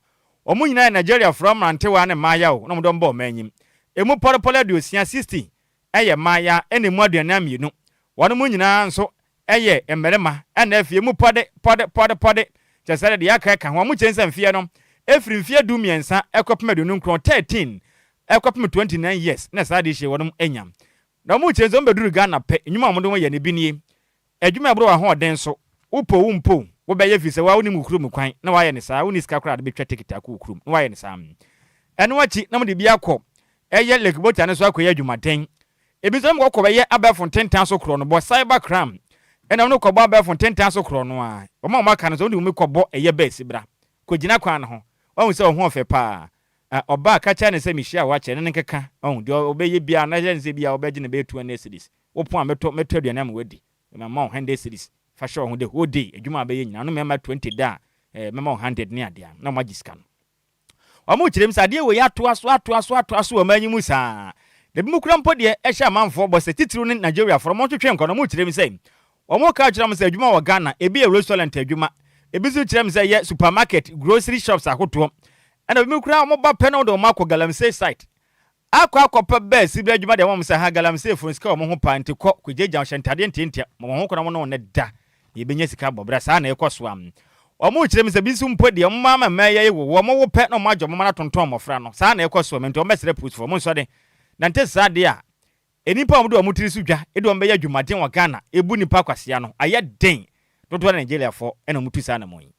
omo nyina Nigeria from rantewa ne maya o no mo do mbo manyim emu porpoli aduosia 60 eye maya enemu aduane amienu wono nyina nso eye emerema ena afie mu pode chesere de yakaka ho mu chensa mfie no efiri mfie du miensa ekopem aduonu nkro 13 ekopem 29 years na sa de hye wonum enyam na mu chenzo mbeduru Ghana pe nyuma mo do ye ne binie adwuma bro wa ho den so upo wo be ye fi se wa woni mu kuru mu kwan na wa ye ne sa woni sika kra de betwa ticket akọ kuru na wa ye ne sa eno wachi na mo de bia kɔ eye lekbota ne so akoya adwumaden ebi so mo kɔ bɛyɛ abɛfo tentan so kro no bo cyber crime ena no kɔ bɔ abɛfo tentan so kro no a o ma ka no so de mo kɔ bɔ eye ba esibra ko gina kwan no ho wɔn sɛ ho ɔfɛ pa ɔba ka cha ne sɛ mihia wa kyɛ ne nkeka ɔn de obɛyɛ bia na yɛ ne sɛ bia obɛgye ne bɛtu ne series wo pon a meto aduane am wadi ma ma 100 series fa hwɛ ho de whole day adwuma bɛyɛ nyina no mema 20 da mema 100 ne adea na ma giska no ɔmo kyerem sɛ adeɛ wɔ yɛ ato aso wɔ manyi mu saa de bi mu kura mpo de ɛhyɛ amanfo bɔ sɛ titiri ne Nigeria for mo twetwe nkɔ no mo kyerem sɛ ɔmo ka kyerem sɛ adwuma wɔ Ghana ebi yɛ restaurant adwuma ebi so kyerem sɛ yɛ supermarket grocery shops akoto ana bi mu kura ɔmo ba pɛ no de ɔmo akɔ Galamsey site akɔ bɛ sibra adwuma de ɔmo sɛ ha Galamsey fo sika ɔmo ho pa nti kɔ kɔgyegya hyɛntade ntentia mo ho kɔ no mo ne da yɛbɛnya sika bɔbra saa na ɛkɔ so am ɔmo kyerem sɛ bi so mpo de ɔmo mama mɛyɛ wo ɔmo wo pɛ na ɔmo adwo ɔmo na tonton mɔfra no saa na ɛkɔ so am nti ɔmo bɛsrɛ post fo ɔmo nso de na nte saa de a enipa ɔmo de ɔmo tiri so dwa e de ɔmo bɛyɛ adwumaden wɔ Ghana ebu nipa kwasia no ayɛ den dodo na Nigeria fo ɛna ɔmo tu saa na mo yi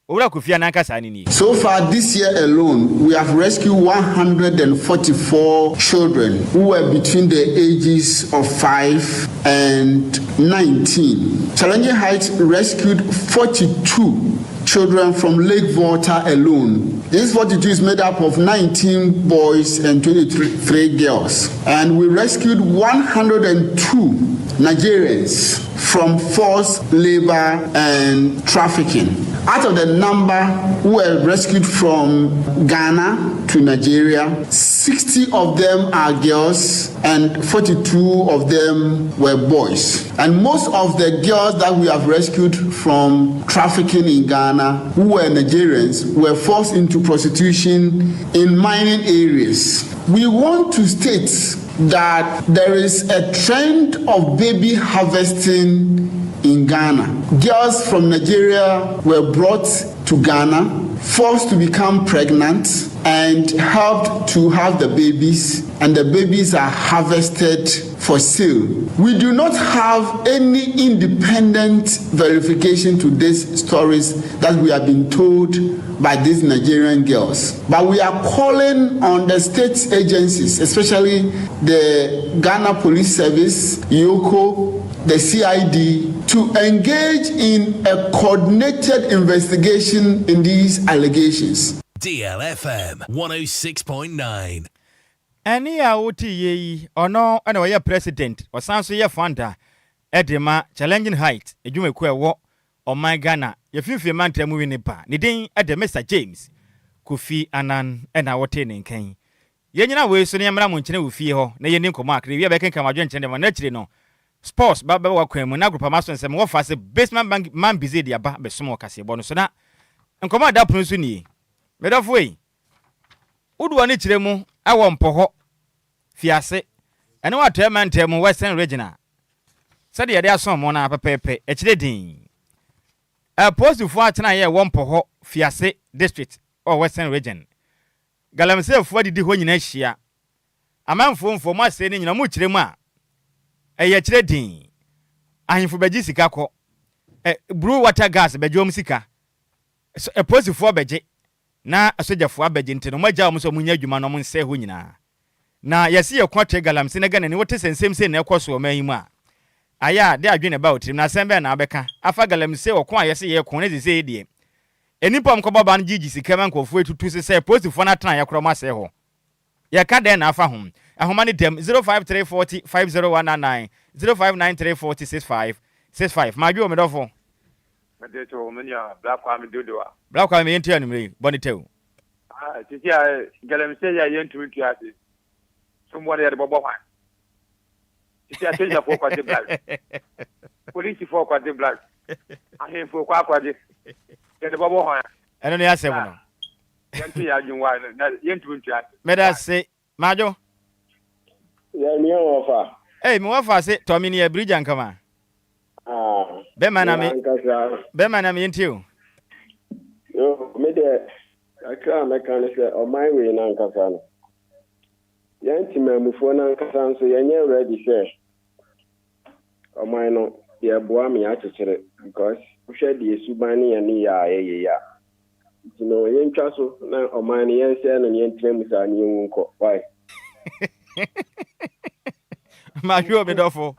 owura kofia na nka saa ni ni. So far this year alone, we have rescued 144 children who were between the ages of 5 and 19. Challenging Heights rescued 42 children from Lake Volta alone. This 42 is made up of 19 boys and 23 girls. And we rescued 102 Nigerians from forced labor and trafficking. Out of the number who were rescued from Ghana to Nigeria, 60 of them are girls and 42 of them were boys. And most of the girls that we have rescued from trafficking in Ghana, who were Nigerians, were forced into prostitution in mining areas. We want to state that there is a trend of baby harvesting in Ghana. Girls from Nigeria were brought to Ghana, forced to become pregnant, and helped to have the babies, and the babies are harvested for sale. We do not have any independent verification to these stories that we have been told by these Nigerian girls. But we are calling on the state agencies, especially the Ghana Police Service, YOCO, the CID, to engage in a coordinated investigation in these allegations. DLFM 106.9. Any out ye or no, and our president or sounds ye founder Edema Challenging Heights, a Jume Kwe or my Ghana, your few man tell moving pa, Nidin at the Mr. James, Kofi Anan, and our taining cane. Yenna way so near Ramunchine with Fio, Nayanko Mark, we are back in Kamajan and naturally no. Sports, Baba Wakwem, Nagrupa Master and some more fast basement man busy the Abba Besumo Cassia Bonusona, and command up Punsuni. Made of way. Would one each remo, I want poho, fiase, and what man tell me Western Regina. Sadia there some mona pepe, a chiding. A post to 4 tonight, one poho, fiase, district, or Western region. Galamsey for the Dihonia. A man phone for my saying in a much rema. A yachredin. I am for Agyei Sikapa. A brew water gas, Bejom Sika. A post to 4 beje. Na asoja fo abagye ntino magya omo so munya adwuma no mo nse ho nyina na yesi ye kwatre Galamsey na Ghana ni wote sensem se na ekoso o mayimu a aya de adwene ba otrim na sembe na abeka afa Galamsey wo ko a yesi ye ko ne zeze die enipa mkoba ba no Agyei Sikapa nkofo etutu se postifo na tena yakro ma se ho ye ka den na afa ho ahoma ne dem 053405019 05934065565 madwo medofo Medeto menya black kwame dodoa. Black kwame yentu anumre bonitew. Titi a Galamsey ya yentu ntu ase. Somebody at Bobo Wan. Titi a change for kwade black. Police for kwade black. Ahen for kwade. At Bobo Wan. Eno ne asem no. Yentu ya junwa yentu ntu ase. Meda se majo. Ya mi ofa. Mi wafa se to mi ne bridge ankama. Bema na me ntio. Yo, me de akra me kan se o my way na nkasa no. Yanti mamufo na nkasa nso yenye ready say. O my no ye boa me akekere because we share the subani ya ni ya ye ya. You know, yen chaso na omani yen se na yen trem sa ni nko. Why? Adjoa Bedofo.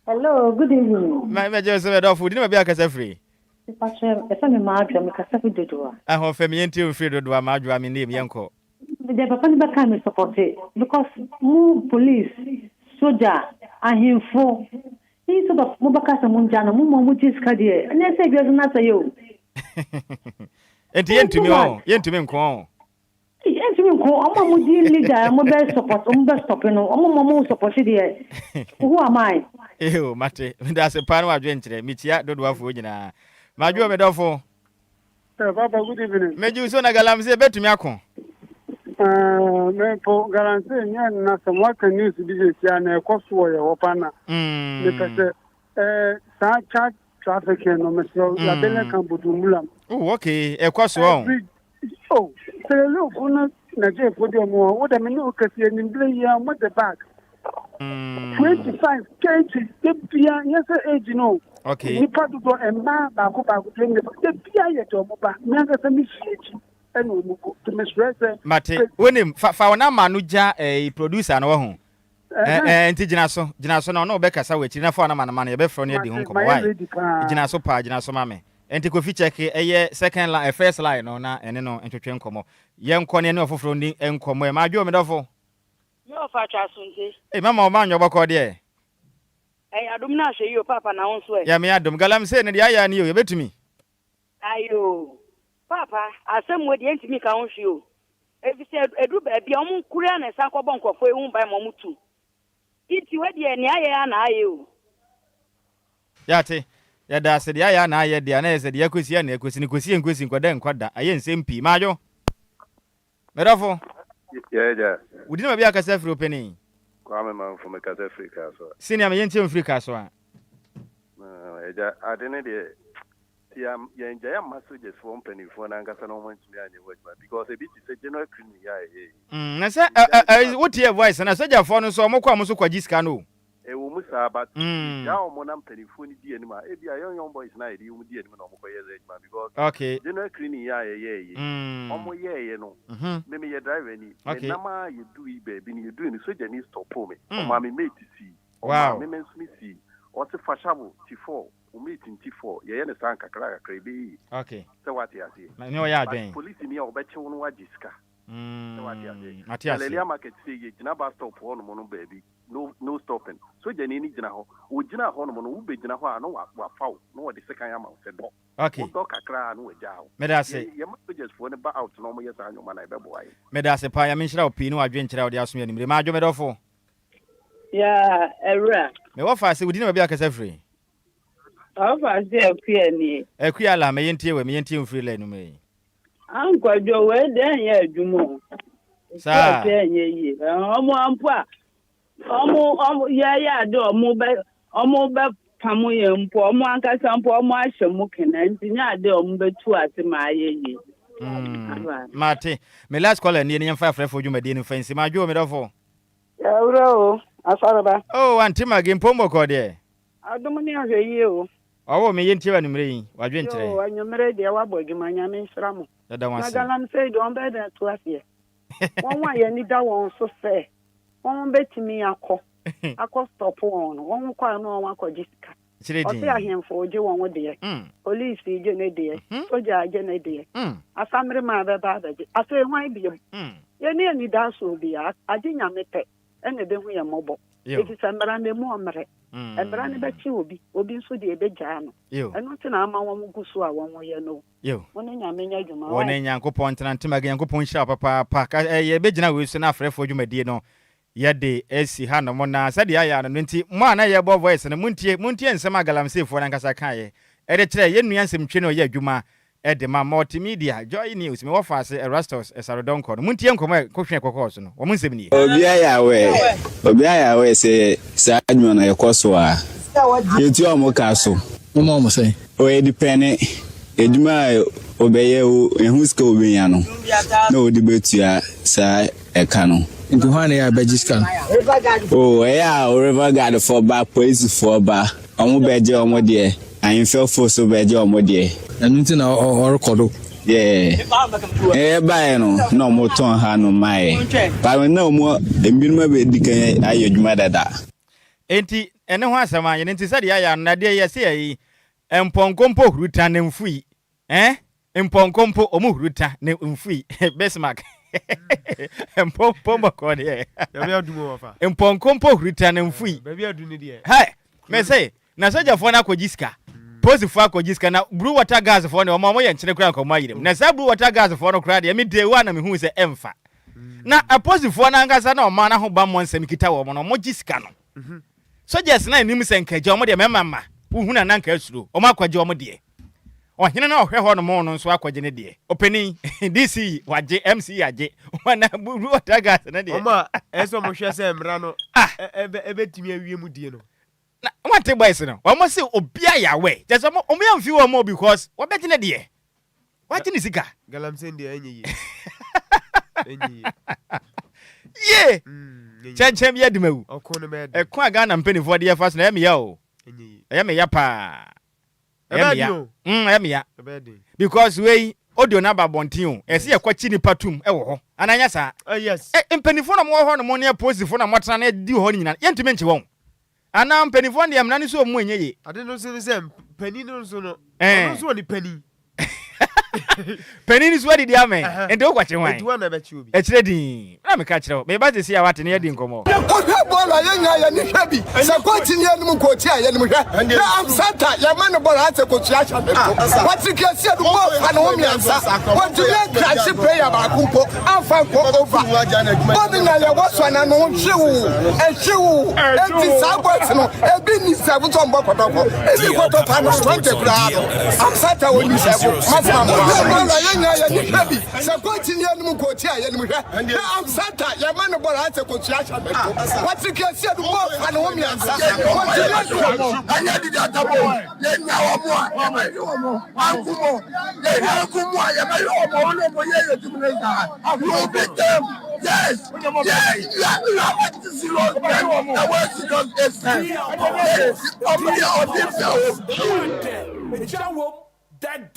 Hello, good evening. My just Bedofo, didn't be a casa free. If I am a Adjoa, I can do it. I have family free to do a Adjoa in name Yanko. The papa can support it because more police, soldier, and him for. He's sort of Mubakasa Munjana, Mumuji's career, and I say, there's not a you. And the end to me, yen to me, call. Yes, we go. I'm a leader, I'm a best support, I'm best stopping, I'm a more support here. Who am I? Ew, Mate, that's a pan of adventure. Mitia, don't want for you now. Adjoa Bedofo. Papa, good evening. Made you so a galamse bet to me. For guarantee, na some work news business and a cost for your partner. Because such traffic and no metro, la bella can put mulam. Oh, okay, a cost wrong. Oh, so look, na je for the more. What I mean, no, because you're in play here, what the back. 25 cases, yes, age, you know. Okay. You part of a man back the PIA to Moba, never send me. Mate, when him Fauna Manuja a producer no home. And Jinaso no Becca which enough for a man money be from near the home. Why? Jinaso pa, Jinaso mame. And to coffee check a second line, a first line or na and no entertain como. Young Connie no for frowning and come where my job medofo. Your father soon. Hey, Mamma man, your backward there. Hey, I do not say your papa now. Yeah, me Adam Galam saying the eye knew you bet to me. Ayo. Papa, I some way the me count you. If you said a group be on Korean and Sanko Bonko for you by Momutu. It's you at the end, I you. Yate, that's the aya and I, the Anes, the Yakusian, Yakusin, Quadan, Quada, I ain't same P. Majo. Medofo? Yeah. We didn't be a Casafro penny. Come from a Casafrica. Senior Yen Free Caswa. I didn't. Yeah, messages from penny for an Angasano went to me because a bit is a general criminal. I said, what your voice and I said your phone so more come so quajiscano. A woman, but now Monam penny for the enemy. If you are young boys, night, you would be because okay, general criminal, almost you know, maybe you're driving. Okay, Nama, you do it, baby, you're doing the surgeon is to pull me. Mammy made to see. Wow, Mammy see. What's a fashionable T4? Meeting T4, you understand? Okay. So what you say? No, yeah, police in your bet you want Jiska. So what you say? Matthias, market say you never stop one mono baby. No stopping. So you need to know. Would you know who be Jina? No, what foul. No, the second amount said. Okay. Talk a cry and we jaw. Medase, you must just for about out normal years and your man. I boy. Medase, Pia Michel Pino adventure out the house. Me, Majo Medofo. Yeah, a rare. Me what I say we didn't be a free. How far say a queer a queer la me into me into free lane me. Uncle Joe, where then ye do more. Sir, ye, yeah, do mobile Pamoyam, poor Manka, some poor Marshall Mookin, and Tina do two at my ye. Marty, my last call and Indian 5 for you, my dear fancy, my job, Medofo. Oh, and Tim again, Pombo Cordia. I don't know you. Oh, me into a number. What you say? Oh, and you're married, I was my name is Ramo. That one say, don't bet that to us here. One way, I need that one so fair. One bet me a call. I could stop one quite no one could just cut. I say him for you one dear. Police, you dear. Soldier, you dear. A family mother, I say, why be you? You nearly does will be. I didn't have a pet. And then we are mobile. It is a brand more merit. And brand bet you will be so dear Bejano. You and not an armor one go so I won't know. You one in your mania, one in Yanko Point and Tim again, go point sharp, papa, a Bejana will send after for you, my dear. No, yet the S. Hannah Mona said the aya and 20 one aya above voice and a Munti and some agalam say for Angasakaye. Editor, yen some chino ye Juma. Edema multimedia Joy News me offer say Erastus Esarodon call Munti enkom kwhwe kokos no wo munsem ni obi ayawe say sa adwo na yekoso a yetu amoka so mo say o edipene eduma obeye o ehuska obenya no na odi betua sa eka no nti hwane ya bagiska oh yeah river guard for back police for ba omo beje omo de I feel for so bad your modie. And until now or kodo. Yeah. Buy no more ton ha no my. But no more the minimum be dikan ayo dwuma dada. Enti ene ho asama ye nti sade ya na de ye se yi emponkompo huruta ne mfui. Emponkompo omu huruta ne mfui. Besmark. Empompo ko de. Ya be adumo wafa. Emponkompo huruta ne mfui. Ba bi adu ne de. Hai, me say na soja fo na kojiska. Pose fo akojiska na blue water gas fo ne omo ye nchene kura nkomo ayire. Na sa blue water gas fo no kura de me day one na me hu se emfa. Na pose fo na ngasa na omo na ho ba mo nsem kita wo no mo jiska no. Soldiers na nim se nkaje omo de memama. Wo hu na nanka asuro. Omo akwaje omo de. Ohene na ohwe ho no mo no nso akwaje ne de. Openi DC waje MC aje. Wana blue water gas na de. Omo eso mo hwe se mra no ebe timi awie mu die no. Na wante boys no omo se obia ya we just omo ya mfi wo mo because wo beti ne de wati ni sika galamsen de enyi ye chenchem ye dimewu okon me e ko aga na mpenifo de fast na eme ya o enyi eme ya pa eme ya ebedi because we audio na babontin o ese ye kwachi ni patum e wo ho ananya sa yes mpenifo na mo ho no mo ne posifo na motana na di ho nyina ye ntime nche won ana mpenifo de amna ni so mu enye ade no se pani no so no no so ni pani Penny is what did you mean? And don't watch wine. It's ready. I'm a catcher. Maybe I see what in the Edin Como. I'm Santa, your man about answer coach. What you can see the more and home answer. What do you catch a prayer about Kumpo? I'm from over. Morning, I was one and on shoe and shoe and this outwards. And business I was on Boko. Is it what I'm Santa when you say, I'm Santa, your man about answer coach. What you can see the more and home answer. What do That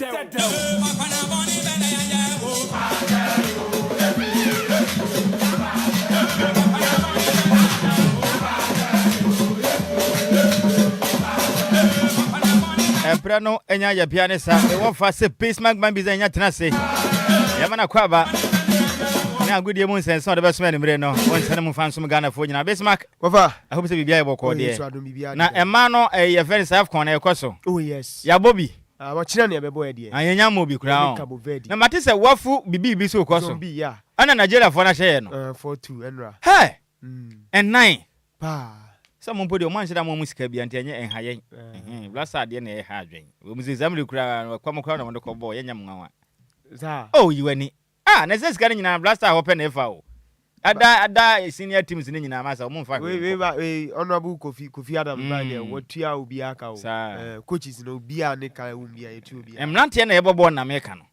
Emprano enya ya pianesa e won fa se Bismarck man bi nya tena se ya mana kwaba na agudie mu nsenso de beso me mre no won sene mu fanso Ghana fo nyina Bismarck wafa I hope se bibia e boko de na emma no e ye very safe corner e koso oh yes ya bobi wa chira ne bebo e de anyanya mo bi kura na mate se wafu bibi so koso bi ya ana Nigeria fo na hye no 42 enra hey and 9 pa some podi o man shida mo musika bia ntenye enhayen blasa de na e ha adwen we muzi zamri kura kwamkura na ndoko bo yenya mwanwa za oh yiwani na se sika nyina blasta hope na efa o ada senior teams ni nyina masa o mfa we honorable Kofi Adam Bane wotua obi aka o coaches no obi a ne ka wo bia etu obi emnante na ebobo na meka no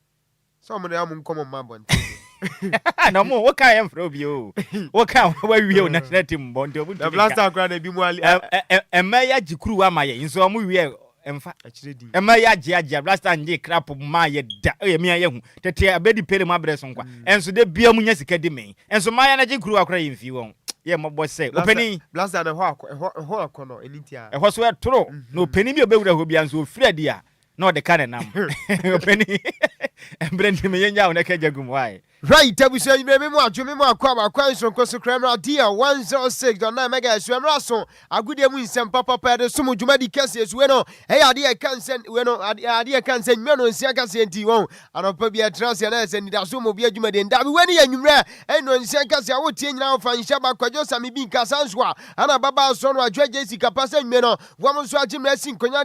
so mo na am nkomo mabon no mo wo ka em fro bi o wo ka wa wi o national team bo nti obu the blaster akra na bi mu ali emaya jikuru wa maye nso omu wi emfa emaya age blaster nje crap maye da e mi aye hu tete abedi pele mu abreso nkwa enso de bia mu nya sika di men enso maya na jikuru akra yimfi won ye mo se openi blaster na ho akono enitia ho so etoro no openi bi obewura ho bia nso ofredi a no de kan nam openi embrandi me yenya wona kajagum why right abuso nyime mu adwo me mu akwa nso nkoso kramra dia 106.9 mega swemra so agudie mu nsem papa de sumu dwumadi kase esuwe no ade kansen we no ade kansen me no nsia kase enti won anopa bia transia na ese nida so mo bia dwumadi nda bi wani anwumra eno nsia kase a wotie nyina ofa Nhyiraba Kwadwo Sammy bi nkasa nso a ana baba so no Adjoa Agyei Sikapa nyime no wom so agimra si nkonya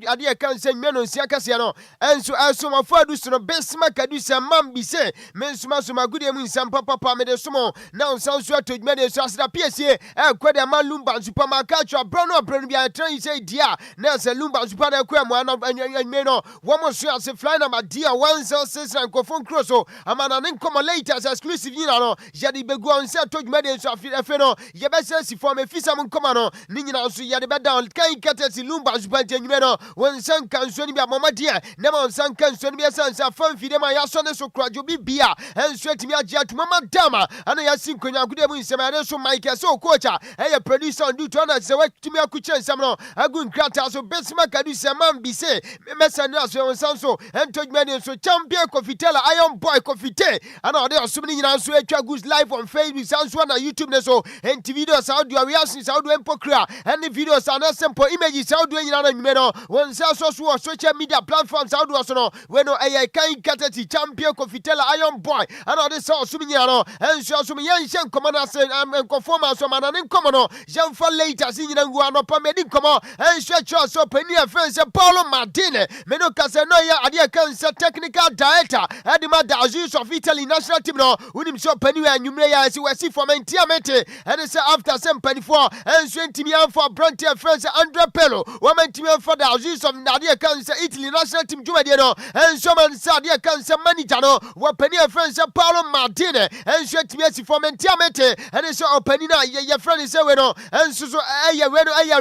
ade kansen me no nsia kase no enso asomafo adu so no besma kadu se mam bi se me nsoma so magudie mu nsam papa me de somo na unsan so atodwuma de so asda PSA kwede ma Lumba supermarket atwa brono branu bia tran say dia na se Lumba super na kwa mu anme no wo mo so ase fly na ma dia 106 na nkofon crosso amana ne nkomo latest exclusive nyina no yade begu on se atodwuma de so afi no ye be se si form efisa mu nkoma no ni nyina so yade be down kan katesi Lumba super anme no won san kan so ni bia mama dia na ma san kan so ni bia san sa fan fide ma ya so ne so krajo bibia enso atimi agye atuma madama ana ya sinkonya gude mu nsema ya so Mike so coacha producer on duty na se watimi akuche nsam no agu nkrata so besima kadu se man bi se mesa na so onsan so entojmani so champion Kofitela Iron Boy Kofite ana ode osumni nyina so atwa good live on Facebook sanso na YouTube ne so enti videos audio reactions audio empokra any videos ana simple images audio nyina na nwime no wonsa so social media platforms audio so no we no kan katati champion Kofitela Iron Boy ana ode so osumni nyina no enso osumni yan hyen komana se enkonforma so mana ne nkomo no jamfa later sin nyina ngu anopa medi nkomo enso cho so pani afense Paulo Martine meno kase no ya ade kansa technical director Adima da Aziz of Italy national team no unim so pani wa nwumre ya si wasi for mentiamente and say after some pani for enso ntimi am for brand friends Andre Pelo wo mantimi for da Aziz of ade kansa Italy national team jumade no enso man sa ade kansa manager no wo pani friends Paulo Martine enso ntimi asi for mentiamente and so opani na ye friend say we no enso so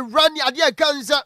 run ade kansa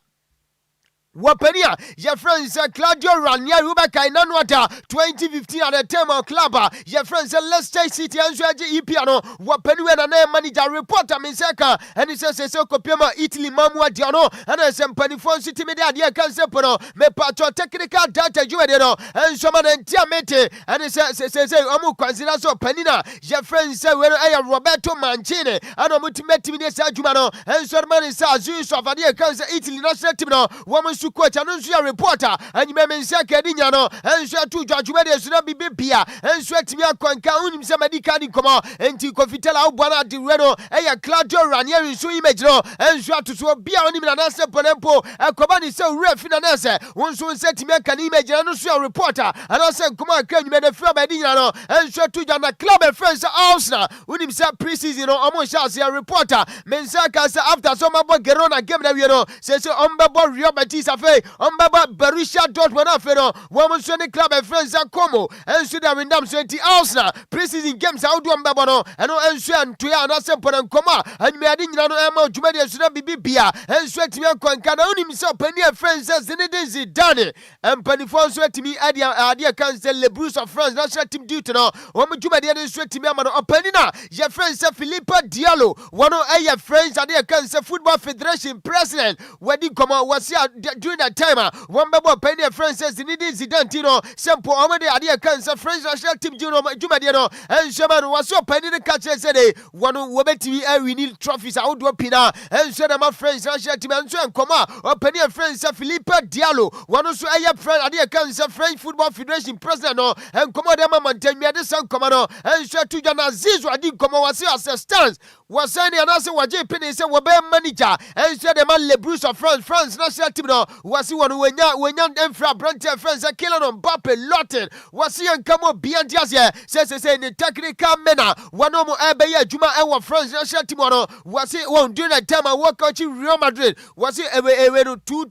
Wapenia, your friends Claudio Rania Rubaka in Anwata 2015 at the time of club. Your friends Leicester City and Georgia Piano. Wapenia and a manager reporter Misaka and he says so Copiama Italy Mamua Diano and a Sempanifon City Media Cancepono me patro technical data Juedeno and Shaman and Tiamete and he says Omu Quanzinaso Penina. Your friends say where I am Roberto Mancini and Omutimeti Sajumano and Sherman is Azus of Adia Cancer Italy national team. Woman coach anunsu reporter anyi mensa kadinya no enso tu judgment so na bibia enso atimi akwanka unim se medical ni komo enti Kofitela ubana de reno Claudio Ranieri so image no enso atoso bia onim na nase ponempo akoba ni se ref na nase wonso nse atimi aka ni image anunsu reporter anase nkoma aka nyime na fia badinya no enso tu jana club friends Arsenal unim se pre-season no omo sha reporter mensa ka se after so mabo Gerona game na we no se ombabo Real Betis Ombaba Borussia Dortmund afero women's club friends Como and so that windam 20 Arsenal pre-season games out do Ombaba no and no enso antoya na sempo and koma and me adi nyina no ema dwumade so na bibia enso atimi akwanka na unim se opani friends Zinedine Zidane and panifon so atimi adi cancel Le Bruce of France national team duty no wo dwumade enso atimi ama no opani na your friends Philippe Diallo one of friends adi cancel Football Federation president wedi koma wasi during that time one babo penny friends says Zinedine Zidane tino sempo omede ade cancer French national team jumade no and shaman was so penny the catch said one wobetimi we need trophies out do pina and so my friends national team and so nkoma o penny friends Philippe Diallo one so friend ade cancer French Football Federation president no and komo dem mantemi ade san komo no and so to jana zizo ade komo wasi assistance was any anase waje penny say wobe manager and so dem Le Bruce of France national team no wasi wonu wenya emfra brand friends Kylian Mbappe Lotten wasi enkamo biandias ye say the technical mena wanu mo ebe ye adwuma ewo France national team no wasi won during that time work coach Real Madrid wasi ewe no two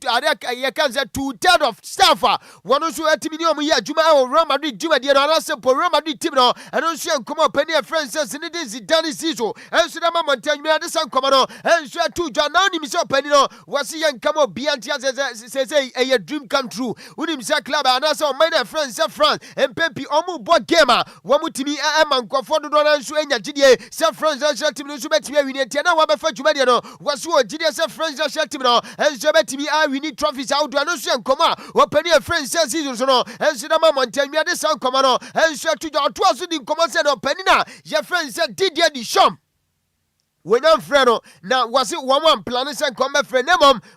ye can say 2/3 of staff wanu so atimi ni omo ye adwuma ewo Real Madrid dwuma de no anase po Real Madrid team no eno so enkomo penny friends Zinedine Zidane Zizo enso na mamantanyu ade san komo no enso atu dwa na oni mi so penny no wasi enkamo biandias say a dream come true. Unim say club and also my friends say France and Pepe omu bo gamer. Wamutimi man kwafo do na nso enya gidie say France national team no so betimi win tia na wa be fa dwuma de no waso gidie say France national team no and so betimi we need trophies out do no so nkoma opani France say season so no and so na Montaigne ade san nkoma no and so to aso di nkoma say no opani na your friends say Didier Deschamps when I'm friend, now was it one planet and come friend,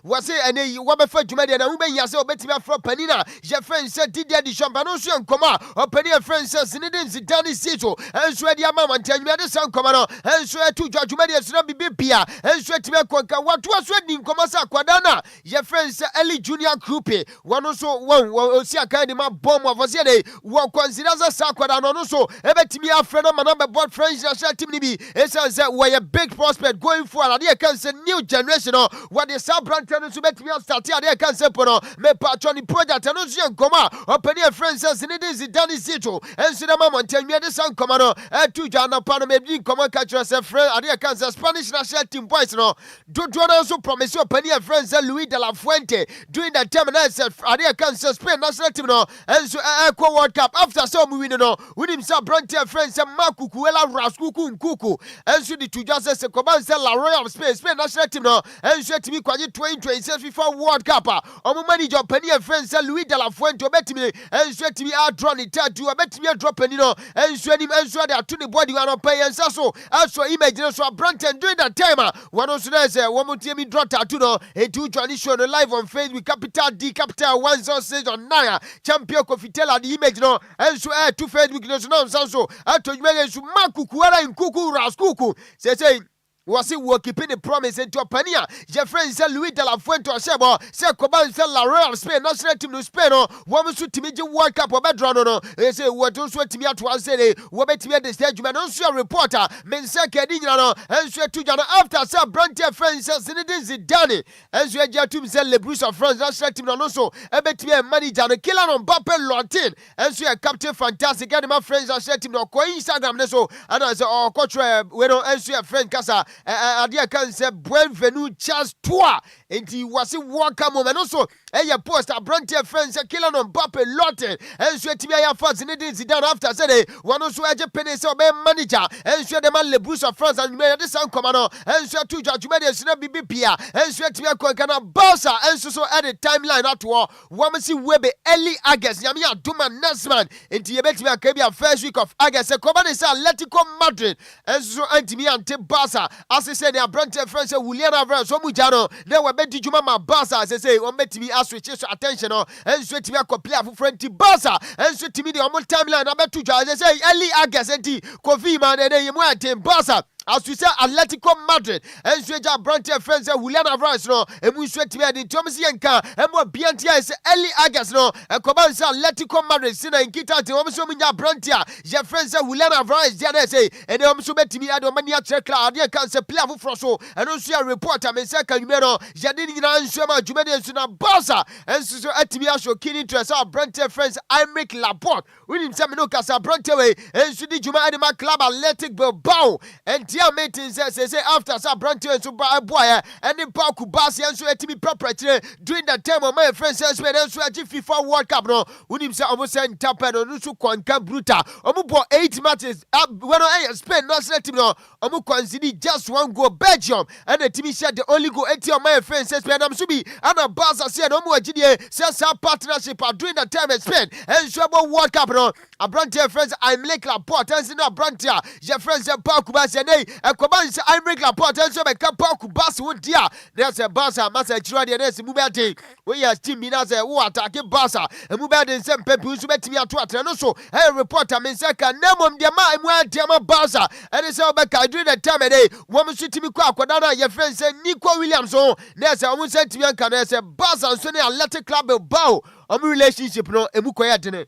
was it any Wabafa Jumadia, and Uben Yaso Betima from Penina, your friend said, did the Champanosi and Coma, or Penny friend says, Sinidin Zidani Sito, and swear the Amam and tell me the San Comano, and swear to Judge Jumadia, Snabi Pia, and swear to me what was wedding Comasa Quadana, your friend said Ellie Junior Coupe, one also one Osia Kadima bomb of Osiade, one considers a Saquadano, also, ever to me a friend of my number, but friends, Timmy, it says that we're a big prospect going forward. I can say new generation what the sub brand tenants to make me start here. I can say me patroni project and also Coma open your friends as it is Danny Zito and Sinama tell me the sun commando and two Jana Panama Common catcher as a friend. I can say Spanish national team boys do also promise you open your friends Luis de la Fuente during that time and I said I can say Spain national team and so Eco World Cup after some winning with himself brand friends and Marco Kuela Raskuku Kuku and so the two just say come and La Royal Spain national team and so to me 2026 FIFA World Cup on manager penny and friends Luis de la Fuente bet me and so to me out drawn it to bet me drop penny and so him and so that to the body one pay and so also imagine so Branton during that time one also say one more team draw tattoo a two Johnny show live on Facebook capital D capital 106 on 9 champion Kofitela the image and so to Facebook no so I told you so Marco Kuala in Kuku Raskuku say was it work keeping the promise into a pania? Your friend said Luis de la Fuente or Sebo, said Coban said La Royal Spain, national team to Spain, woman should to meet your World Cup or bedrown. They say, what don't sweat to me at once, say, what bet me at the stage, man, also a reporter, men say, Cadino, and swear to Jana after some Brantia friends, says Zinedine Zidane, and swear Jatum said Le Bruce of France, national team, and also a bet me a manager, and a killer on Bappel Lortin, and swear Captain Fantastic, and my friends are set him, no Instagram, so, and I said, oh, coach, we don't answer friend Casa. Adia can say bienvenue chance toi and he was a welcome and also a post a brand friends a killer on Bappe Lotte and sweat me a fast in it down after say one also a Japanese manager and sweat the man Le Bruce of France and made the sound commando and sweat to judge made a BBPA and sweat me a Kokana Bossa and so at the timeline at war woman see Webe early August Yamia Duma Nesman and he bet me a Kabia first week of August a command is Atletico Madrid and so anti me and Bassa. As I said, they are Branton friends, William Avram, so Mujano, they were betting to Mama Bassa, as I say, on bet me as switch attention, and sweat to me a complete for friend Bassa, and sweat to me the almost timeline, I bet to as I say, Eli Agas and Kofi man, and then you want Bassa. As we say, Atletico Madrid, and Sweja Branton friends, William Avram, and we sweat to me and Thomas Yanka, and what Biantia is Eli Agas, and Cobanza Atletico Madrid, Sina and Kita, the Omoso Minya Brantia, your friends, William Avram, Janese, and the Omoso Bet me, Adomania Chekla, Adia Cancer, Plavo Froso, and also a reporter, Mensaka Numero, Jadini Shema, Jumedian Suna Basa, and so Atimia show keen interest our Branton friends, Imric Laporte, William Saminokas, Brantaway, and Sudi Juma Adima Club, Athletic Bilbao, and Tia meetings say after some Branton and Super Boy, and in Paku Basi, and so to be property during that time of my friends, and so FIFA World Cup, no, William Samosan Tapan, or Nusu Kwanka Bruta, Omubo 8 matches, when I spend national team, no, Omu consider just one goal, Belgium, and the team said the only goal 80 of my friends, says Penam Subi, and a Baza said, Omu Agyei, says our partnership during that time and spend, and so World Cup, no, a Branton friends, I'm like Laporte, and Sina Brantia, your friends, and Paku Basi, and Command, I'm like Laporte, and so I can Paku Basi, would dear, there's a Baza, Massa Chiradi, and there's a Mubati, we are Team Minaza, who attacking Baza, and Mubad and some people who met me at what, and also a reporter, Mensaka, Namum, Diama, and Diama Baza, and it's all back. I do that time a day. Woman shoot to me, Quadana, your friend said Nico Williams. Oh, there's a woman said to me, and can I say, Baza, and Sonny, Athletic Club, Bow, relationship, no, and Mukoyatine.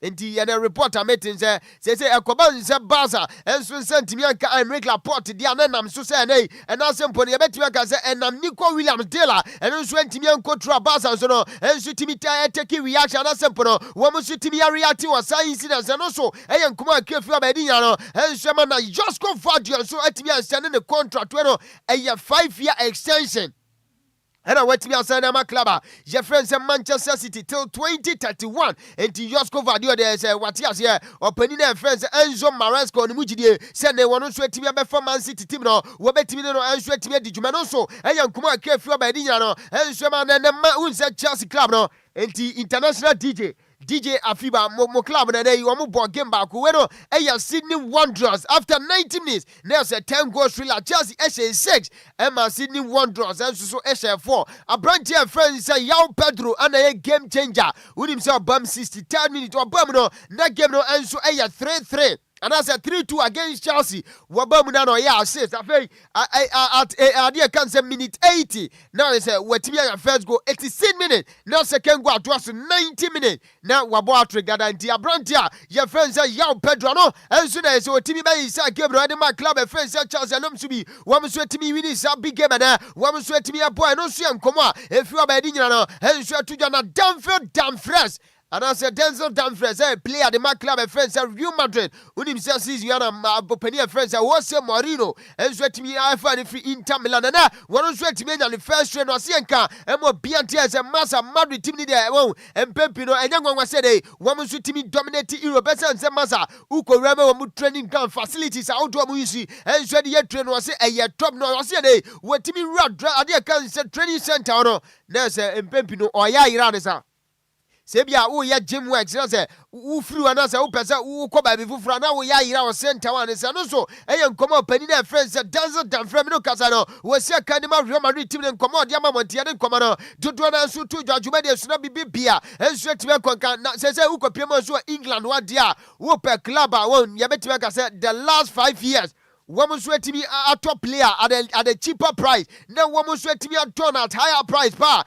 And the reporter meeting say a Coban is a Baza, and so sent to me, I'm regular port, the Anam, so say, and I sent Pony, I bet you can say, and I'm Nico Williams Dilla, and also went to me and Cotra Baza, so no, and shoot to me, take reaction, and I sent Pono, woman shoot to me, a reactive or science incidents, and also, I am come on, careful about Diano, and Shamana, just go for you, so at me, and sending the contract, a 5-year extension. And I went to be outside my club. Your friends in Manchester City till 2031. And to Josko Vadio, there's what he has here. Opening their friends Enzo Maresco and Mujidi said they want to sweat to me a Man City team. No, what bet me no and sweat to me. Did you man also? And young Kuma careful by Diano and Shaman and the man who said Chelsea Club. No, and the international DJ. DJ Afiba mo club na dey wo mo ball game back we no Sydney Wanderers after 90 minutes now say 10 goals thriller Chelsea SH6 Emma Sydney Wanderers and so SH4 Abrantia friends say Yao Pedro and a game changer with himself bam 63rd minute or bam no na game no and so 3-3 and that's a 3-2 against Chelsea. Wabamuna no ya assist. I dear can say minute 80. Now it's a Wetimia first go 86 minutes. Now second go at 90 minutes. Now Wabo trigger and Tia Brantia. Your friends say Yao Pedro no. And soon as so Timmy Bay is a game running my club and friends say Chelsea and to be one sweat to me winning some big game and one sweat to me a boy no see and come on. If you are by dinner and sweat to Jana damn fresh. And I said, Denzel Dumfries, player the Mac Club, friends at Real Madrid. When himself sees Yana Bopenia friends at Jose Mourinho, and sweat me, I find it free Inter Milan. And one sweat me on the first train or Sienka, and more BNT as a Massa Madrid team there, and Pepino, and young one was said, woman sweat me dominated Europe, and Massa, Uko Rama, training camp facilities, outdoor music, and sweat the train was a year top no, was said, what Timmy Rod, Adia Cancer Training Center, there's a Pepino or Iranesa. Sebia wo ya gym works na say wo free wana say wo pesa wo ko ba bi fufura na wo ya yira wo center one say no so nkomo pani na friends say Denzel Dumfries no kasa no wo se Academy Real Madrid team nkomo de amamontia de nkomo no dodo na so to dwajuma de so na bibia enso timi konka na say wo ko piem so England wa dia wo per club a won ya betimi ka say the last 5 years woman sweat me a top player at a cheaper price. Now woman sweat me a ton at higher price. Pa,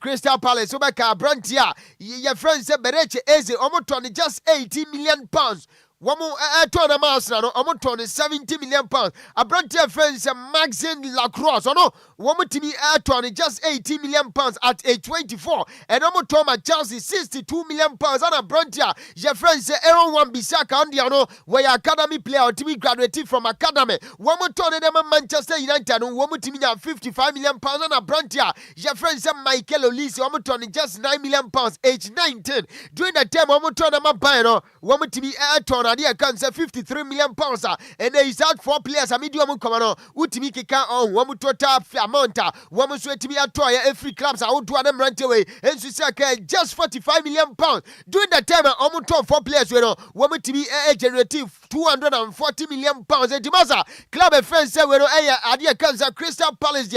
Crystal Palace, so back a Brantia. Your friend said Bereche Eze, Omoton just 80 million pounds. Woman ton a mouse now, Omoton is 70 million pounds. A Brantia friend said Maxine Lacrosse, or no, woman to me a ton just 80 million pounds at age 24. And Omoton at Chelsea 62 million pounds. And a Brantia, your friend said Aaron Wan-Bissaka on the where academy player to be graduated from academy. Woman ton them Manchester United, woman to me 55 million pounds. And a Brantia, your friend said Michael Olise, woman ton just 9 million pounds, age 19. During that time, woman ton them a buy, woman to me a ton. I can say 53 million pounds, and there is out 4 players. I mean, you come on, Utimi Kika on one total amount, one sweat to be a toy, every clubs I would do them rent away, and she said, just 45 million pounds. During that time, almost 4 players, you know, one to be a generative 240 million pounds. And Timasa, club and friends say, well, I can say Crystal Palace,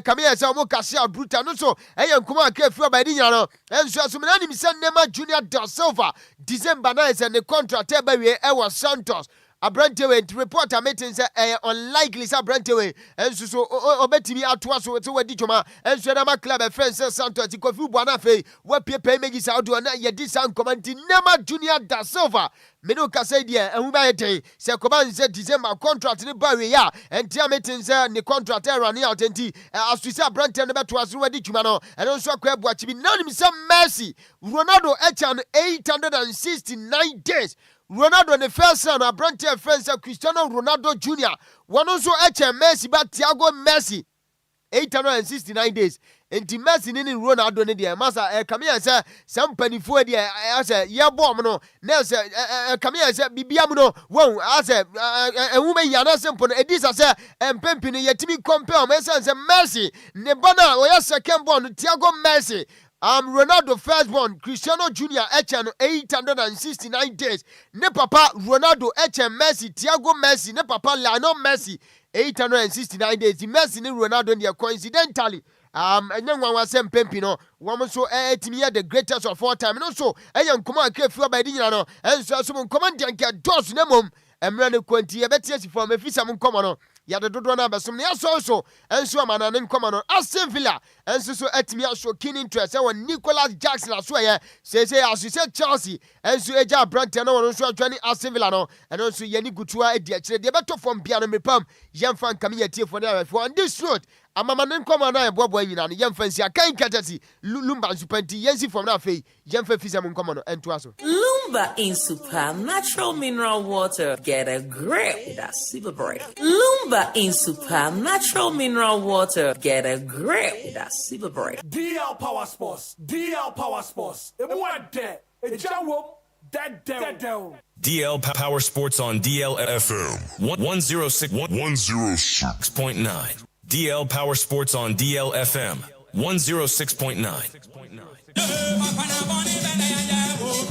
come here, so Mokasia Bruta, no so, I am come on, careful by Dino, and so some enemy send Nema Junior Da Silva, December 9th, and the contract by Ewa Santos. A Brentaway reporter meeting say unlikely sa Brentaway and so obetimi atwa so we ditoma and so na club e friends Santos ti Kofi Buana fe we pepe meji sa do na ye di san command Nema Junior Da Silva me no ka say dia and we ba yete say Koban say December contract ni ba we ya and tia meeting say ni contract e run out enti asu say Brentaway no beto aso we dituma no and so akwa buachi bi na nim say Messi Ronaldo echan 869 days Ronaldo the first son, a Brantia friends of Cristiano Ronaldo Jr. One also Messi, but Thiago Messi 869 days. And the Messi in Ronaldo in the Massa come here say some penny for the say yeah bomb no say come here say bibiamuno won as a woman yana simple this as a pempini yetimi compare Messi ne bana o second born Thiago Messi Ronaldo firstborn Cristiano Jr. Echan 869 days. Ne papa Ronaldo Echan Messi Thiago Messi ne papa Lionel Messi 869 days. The Messi ne Ronaldo ne coincidentally and then one was same Pempino. One so etimi the greatest of all time. And also ayan kuma kefu by dinano and so some command and get dos nemum and run quanti a better from a fisherman common. Yada do na be som ne so and so man and come on Aston Villa and so etimi so keen interest e won Nicholas Jackson aso ye say as you said Chelsea and so eja Brandt na won so atwani Aston Villa no and so yani gutua e dia kire de beto from bia no mepam yemfa kam ye tie for on this road amamanen koma na ebobo anyina no yemfa nsi akan katati Lumba Supanti yensi from na fei yemfa fisa mun koma no ento aso Lumba in super natural mineral water get a grip with that super break. Lumba in super natural mineral water get a grip with that super break. DL Power Sports Emuade Ejawo that down. DL Power Sports on DLFM 106.9. DL Power Sports on DLFM 106.9.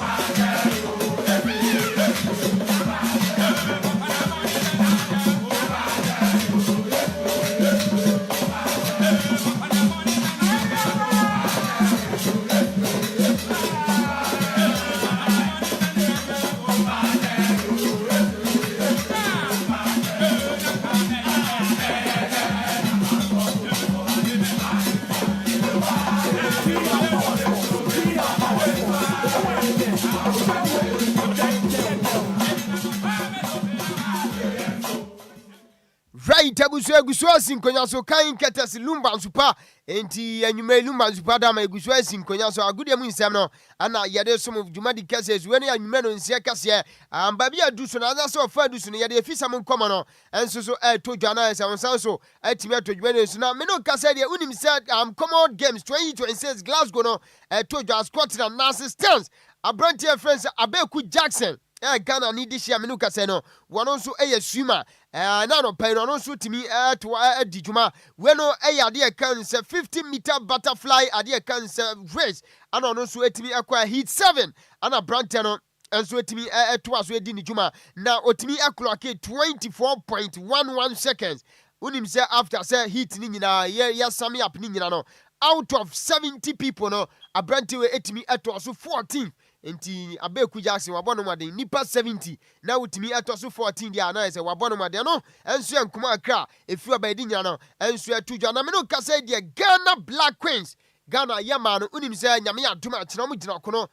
egusu asinkonya so kan ketesi Lumba nsupa enti anwume Lumba nsupa da ma egusu asinkonya so agudie mu nsem no ana yede som dwumadi kase we ne anwume no nsia kase amba bia du so na so ofa du so no yede efisa mo nkomo no enso so to dwana ese wonsan so atimi atodwuma no so na me no kase de unim se Common Games 2026 Glasgow no to dwa Scotland Nancy Stans abrantie friends Abeku Jackson Ghana ni di shia menu kase no wono nso swimmer na no pai no nso timi to adijuma we no ade kan se 50-meter butterfly ade kan se race ana no nso etimi akwa heat 7 ana brante no enso etimi to aso edi ni juma na otimi aklock 24.11 seconds unim se after say heat ni nyina ya sum up ni nyina no out of 70 people no abrante we etimi eto so 14 enti Abeku Jackson wabono made nipa 70 na utimi atoso 14 dia na ese wabono made no enso enkuma akra efi abadi nya no enso atudwa na me no kasa dia Ghana Black Queens Ghana yama no unim se nyame adoma akira mo gina kono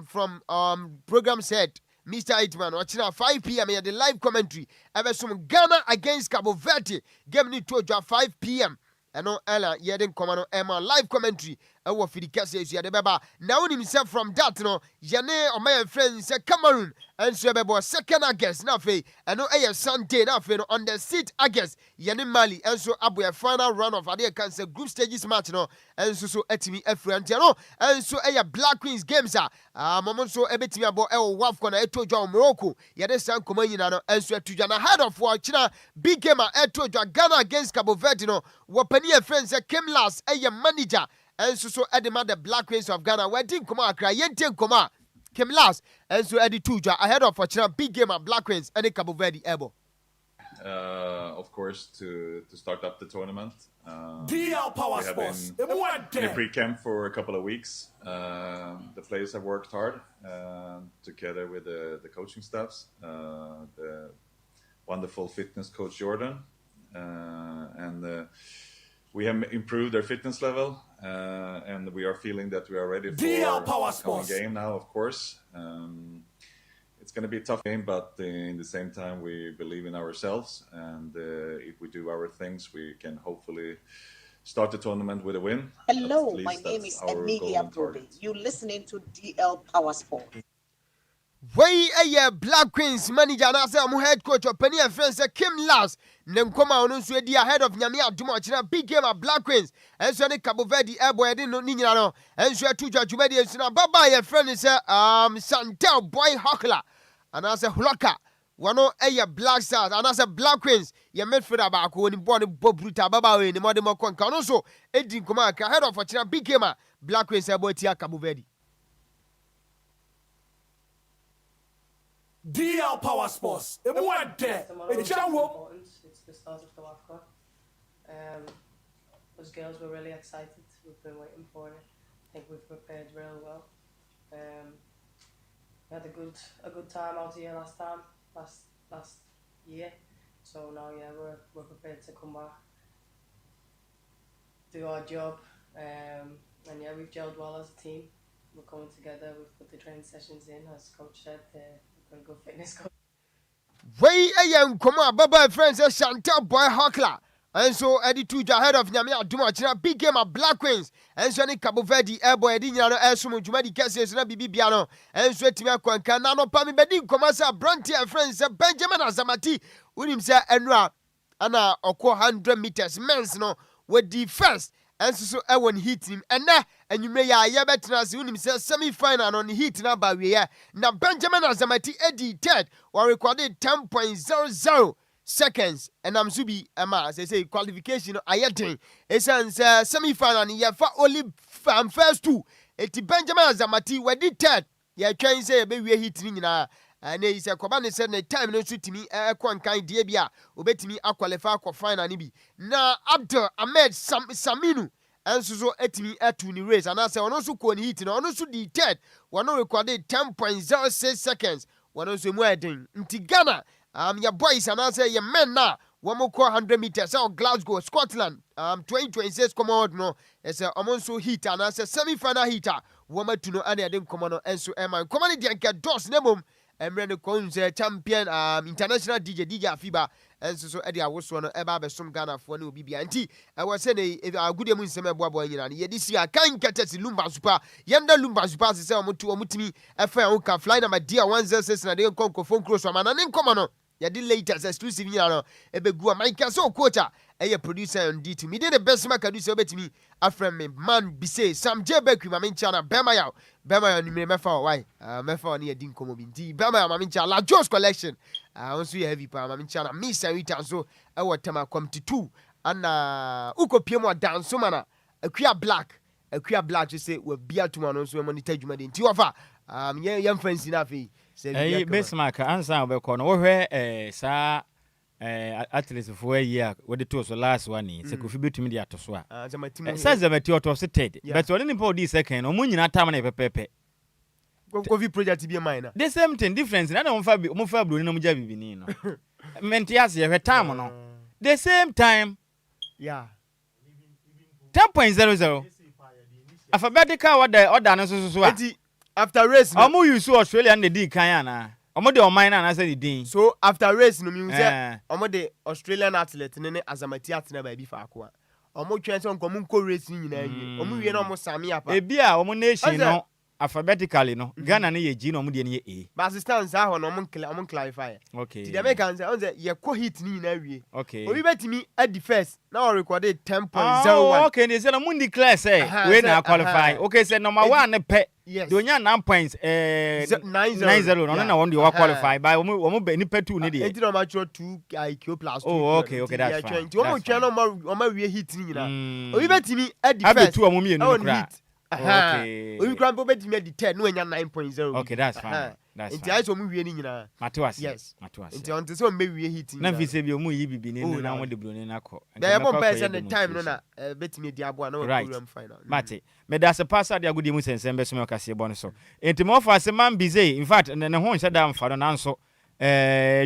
from program set Mr. Aitman watching 5 p.m. the live commentary eversum Ghana against Cabo Verde game ni todwa 5 p.m. eno ela yeden komano ema live commentary ewo fidi kase esu yade beba na unim se from that no yene o my friend se Cameroon enso bebo second August na fe eno eye Sunday na fe no on the 6th August yene Mali enso abo final round of ade kan se group stages match no enso so etimi afrante no enso eye Black Queens games momo so ebetimi abo ewo wafco na etodwa Morocco yede san komanyina no enso etudwa na head of war china big game etodwa Ghana against Cabo Verde no wopani a friend se Kimlas eye manager enso so edema the Black Queens of Ghana wedding koma akra yente koma Kimlas enso edi tujwa ahead of china big game at Black Queens and Cabo Verde ebo. Of course, to start up the tournament. DL Power we have Sports. been in a pre-camp for a couple of weeks. The players have worked hard together with the coaching staffs, the wonderful fitness coach Jordan, and we have improved their fitness level, and we are feeling that we are ready for DL Power the coming Sports. game now, of course. It's going to be a tough game, but in the same time, we believe in ourselves. And if we do our things, we can hopefully start the tournament with a win. Hello, At least my name that's is our Emilia goal and target. Brody. You're listening to DL Power Sport. Wey Black Queens manager na say mo head coach opani and friends say Kim Last ne nkoma ono nso edi ahead of nyame adoma china big game at Black Queens enso ne Cabo Verde airboy edi no ni nyina no enso atudwa dwumadi enso na baba ye friend say Santel Boy Hockler and I say Hloka wano Black Stars and I say Black Queens ye midfielder ba ko ni ball bruta baba we ni mo de mo konka ono so edi nkoma aka ahead of china big game at Black Queens airboy tia Cabo Verde. DL Power Sports. It's It's the start of the WAFCON. Us girls were really excited. We've been waiting for it. I think we've prepared real well. We had a good time out here last year. So now we're prepared to come back, do our job, and we've gelled well as a team. We're coming together. We've put the training sessions in, as coach said. We've got a good fitness coach. Wey nkoma baba friends Chantal Boy Hockler and so Eddie Tuja ahead of Nyame adoma china big game at Black Queens and so ne Cabo Verde airboy edi nyina no esum dwumadi kase na bibibia no and so etimi akwanka na no pa me bedi nkoma sa Branty friends Benjamin Azamati unim se enra ana okọ 100 meters men's no with the first and so ewon hit him and na anwume ya betra se unim se semi final on hit na ba we na Benjamin Azamati edi third or recorded 10.00 seconds and I'm subi ama say qualification ayeten esan semi final ni ya fa only first two eti Benjamin Azamati we di third ya twen say be we hit ni nyina and he said Kobane said the time no sutimi kwankan die bia obetimi aqualify for final ni bi na Abdul Ahmed Saminu enso so etimi atu ni race and I say ono so ko ni hit no ono so di third one recorded 10.06 seconds one so mu eden nti Ghana your boys and I say your men na one more 100 meters out Glasgow Scotland 2026 come out no it's a so hit and I say semi final hitter woman to no any eden come no enso e man come ni dia get dos nemom emre ne konse champion international DJ Afiba enso so e de awoso no e ba besom Ghana fo ne obi bia nti e wo se ne agude mu nsem eboabo nyina ne ye di sia kan katesi Lumba Super yenda Lumba Super se omutimi e fa ho ka fly number dia 106 na de konko phone cross amana ne nkoma no ya di latest exclusive nyina no e begu Michael so quota a producer on D2. Me did the best man can do so bet me. A friend me man be say Sam J Bekri ma minchana Bema ni me mefa why mefa ni edin komo binti Bema ma mincha la Joe's collection also heavy pa ma minchana Miss Rita so e watema come to 2 and uko piemo dance mana akua black you say we bia to man so monitor juma de nti ofa yam fancy na fe say best mark answer obekọ no wo hwe sa at least for a year what the two so last one is se kofi betumi dia to so a zamati autosted but one in this second o munyina tam na pepepe kofi project bi mine na the same thing difference na mo fa bro ni na mo ja bibini no mentias ye hwe tam no the same time 10.00 alphabetical order no so after race omo use Australia na di kan ana omo de omine na say the din so after race no mean say omo de Australian athlete ne azamati atena ba bi fa akwa omo twen so nko nko race nyina wie omo wie na omo sami apa e bia omo nation no alphabetically no Ghana na ye G no omo de ne ye A but assistance aho no omo clarify okay ti the Americans say ye ko hit ni nyina wie okay obi betimi at the first now recorded 10.01 okay they say no mun declare say we na qualify okay say number 1 ne pe yes do nya 9.90 no na one dey qualify by omo be ni pe 2 ne dey enti no match 2 IQ plus 2 oh okay that's fine omo twa no omo wie hit ni nyina obi betimi at the first abi 2 omo mi enu kra okay obi kra betimi at the 10 no nya 9.0 okay that's fine enti aso omo wie ni nyina matuas yes matuas enti on so me wie hit na fi se bi omo yi bibi ni na omo de bro ni na ko da mo be say the time no na betimi di abo na program final mate me da se passa de agudi mu sensembe so me okase bo no so enti mo fa se man bize in fact ne ho nse da mfa no nanso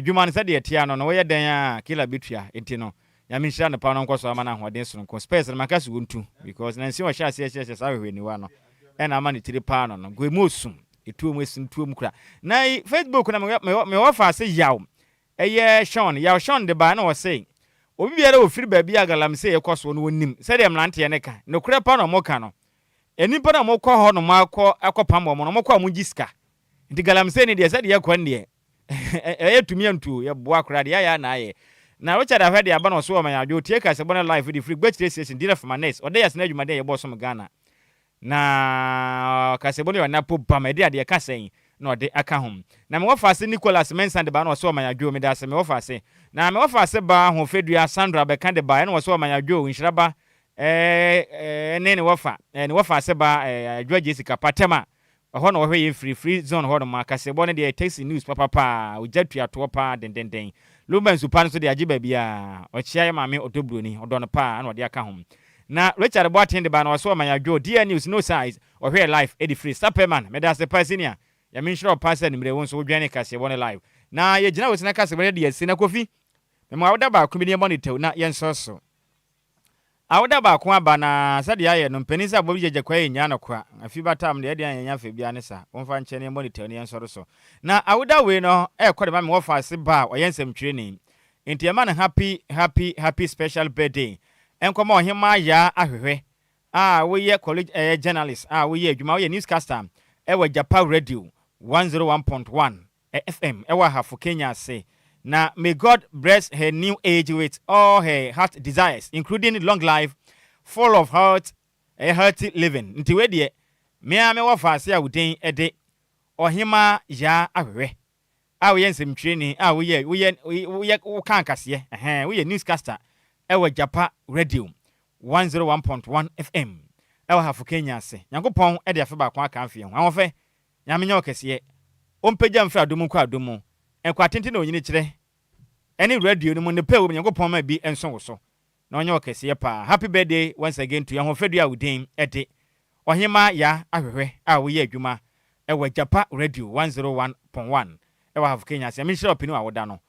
dwuma ne se de etia no wo ye den a kila bitua enti no ya mi hira ne pa no nkoso ama na hoden so nko space na makase wontu because na nsi wo hia se sa hwehwe ni wa no e na ama ne tiri pa no go emu osum etu mu esin tu mu kra na Facebook na me wo fa se yaw eye Sean de ba na wo say obi biara ofiri ba bia galam se yekoso no wonim se de mlante ne ka no kra pa no mo ka no enipa na mo kɔ hɔ no akɔpam mo no mo kɔ amugiska nti galamse ne de sɛ de yakɔ ne tumi antu ye boa kora de ya na aye na Richard ahwɛ de aba no so o man adwo tie ka sɛ bona live de free gbetire station DLFM next ode yas na adwuma de ye boso m Ghana na ka sɛ bona na po bam de ade ka sɛn na ode aka hom na me wofa se Nicholas Mensa de ba no so o man adwo me da sɛ me wofa se na me wofa se ba ho fedua Sandra be kan de ba na so o man adwo Nhyiraba ne wofa seba Adjoa Agyei Sikapa tema ho na wo hwe free zone ho no makase bo ne de taxi news papa ojatu ato pa den Lumba Super so de agye ba bia o chia ma me otobroni odo no pa na ode aka ho na Richard Boateng de ba na so man Adjoa DL news no size o hwe live edi free Superman me da se pa senior ya me nhiro pa se ni mre won so odwane kase bo ne live na ye gina wo se na kase bo ne de yesi na kofi me ma woda ba komi ne monitor na ye nso awuda ba ko aba na sade aye no mpanisa abobi jeje kwa enya na kwa afi batam de de anya fa bia ne sa wonfa nche ne monitor ne ensoro so na awuda we no ekode ma me wo fa ase ba oyensem twire ni enti ema na happy special birthday enkoma ohima ya ahwehwe we ye college journalist we ye adwuma we ye newscaster wa Japan radio 101.1 FM wa hafu Kenya say. Now, may God bless her new age with all her heart desires, including long life, full of healthy living. Nti we de me wo fa se awuden ede ohima ya ahwe. We yensem training we ye kan kase we ye newscaster we Japan radio 101.1 FM. Hafu Kenya se. Nyankopon e de afa ba kwa kan fie ho. Anwofe nyamenye okese ompagya mfra adomu kwa adomu enkwa tenti na onyini kire any radio no mo ne pewo Nyankopon ma bi enso wo so na onye okese pa happy birthday once again to your fedua wudin ede ohima ya ahwehwe we ye adwuma wa Japan radio 101.1 Hafu Kenya se menhira opini wa woda no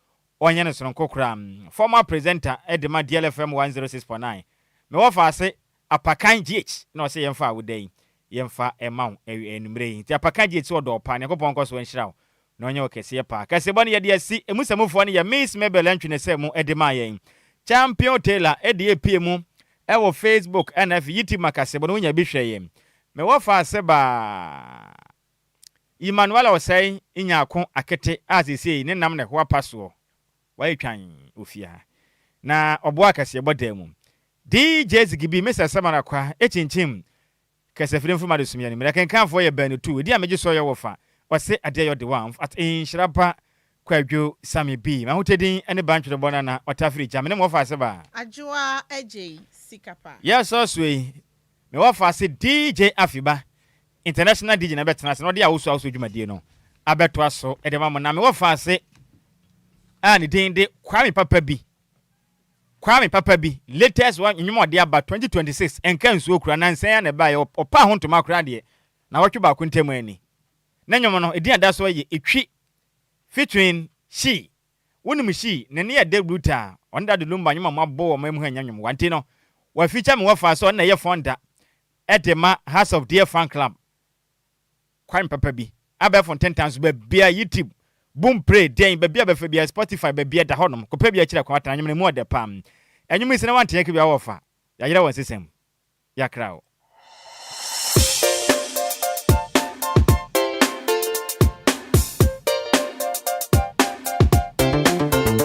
onye ne soronko kra former presenter edema DLFM 106.9 me wo fa ase apakan GH na o se yemfa wodan yemfa emaw enumre nti apakan GH wo do pa Nyankopon koso enhira na onye okese pa kasebɔ ne yɛde asi emusamufo ne ya Miss Mabel Antwene sɛ mu ɛde ma yɛn Champion Taylor ɛde apie mu ɛwɔ Facebook ɛna fi YouTube makasebɔ no nya bi hwɛ yɛn me wɔ fa seba Emmanuel Osai inyako akete azisi ne nam ne ho apaso wa etwan ofia na oboa kasebɔ da mu DJ Zigibi Mr. Samara kwa echinchim kasefire mfuma de sumia ne mera kenkanfo ye banu tu edi ameje so ye wofa ose ade yo de one at Nhyiraba Kwadwo Sammy B ma hotedin ene bantwe bona na otafiri jam ne mo fa se ba Adjoa Agyei Sikapa yes oswe me wofa se DJ Afiba international DJ na betena se no de awoso dwumadie no abeto aso ede ma mo na me wofa se ani din de Kwame Papa bi latest one nyumo de aba 2026 enka nsuo kura na nsan ya na ba ye opa ho ntoma kura de na wotwe ba ko ntemu ani na nyumo no edin ada so ye etwi featuring she wonim she ne ne ya debruta onda de Lumba nyumo mabo mo emu hanya nyumo wanti no wa feature me wafa so na ye fonda edema House of Dear Fan Club Kwame Papa bi aba for 10 times ba bia YouTube boom pray den ba bia ba fa bia Spotify ba bia da honom ko pa bia kire kwa atan nyum ne mu ode pam enyum isi na wante yake bia wofa ya yira won sesem ya krao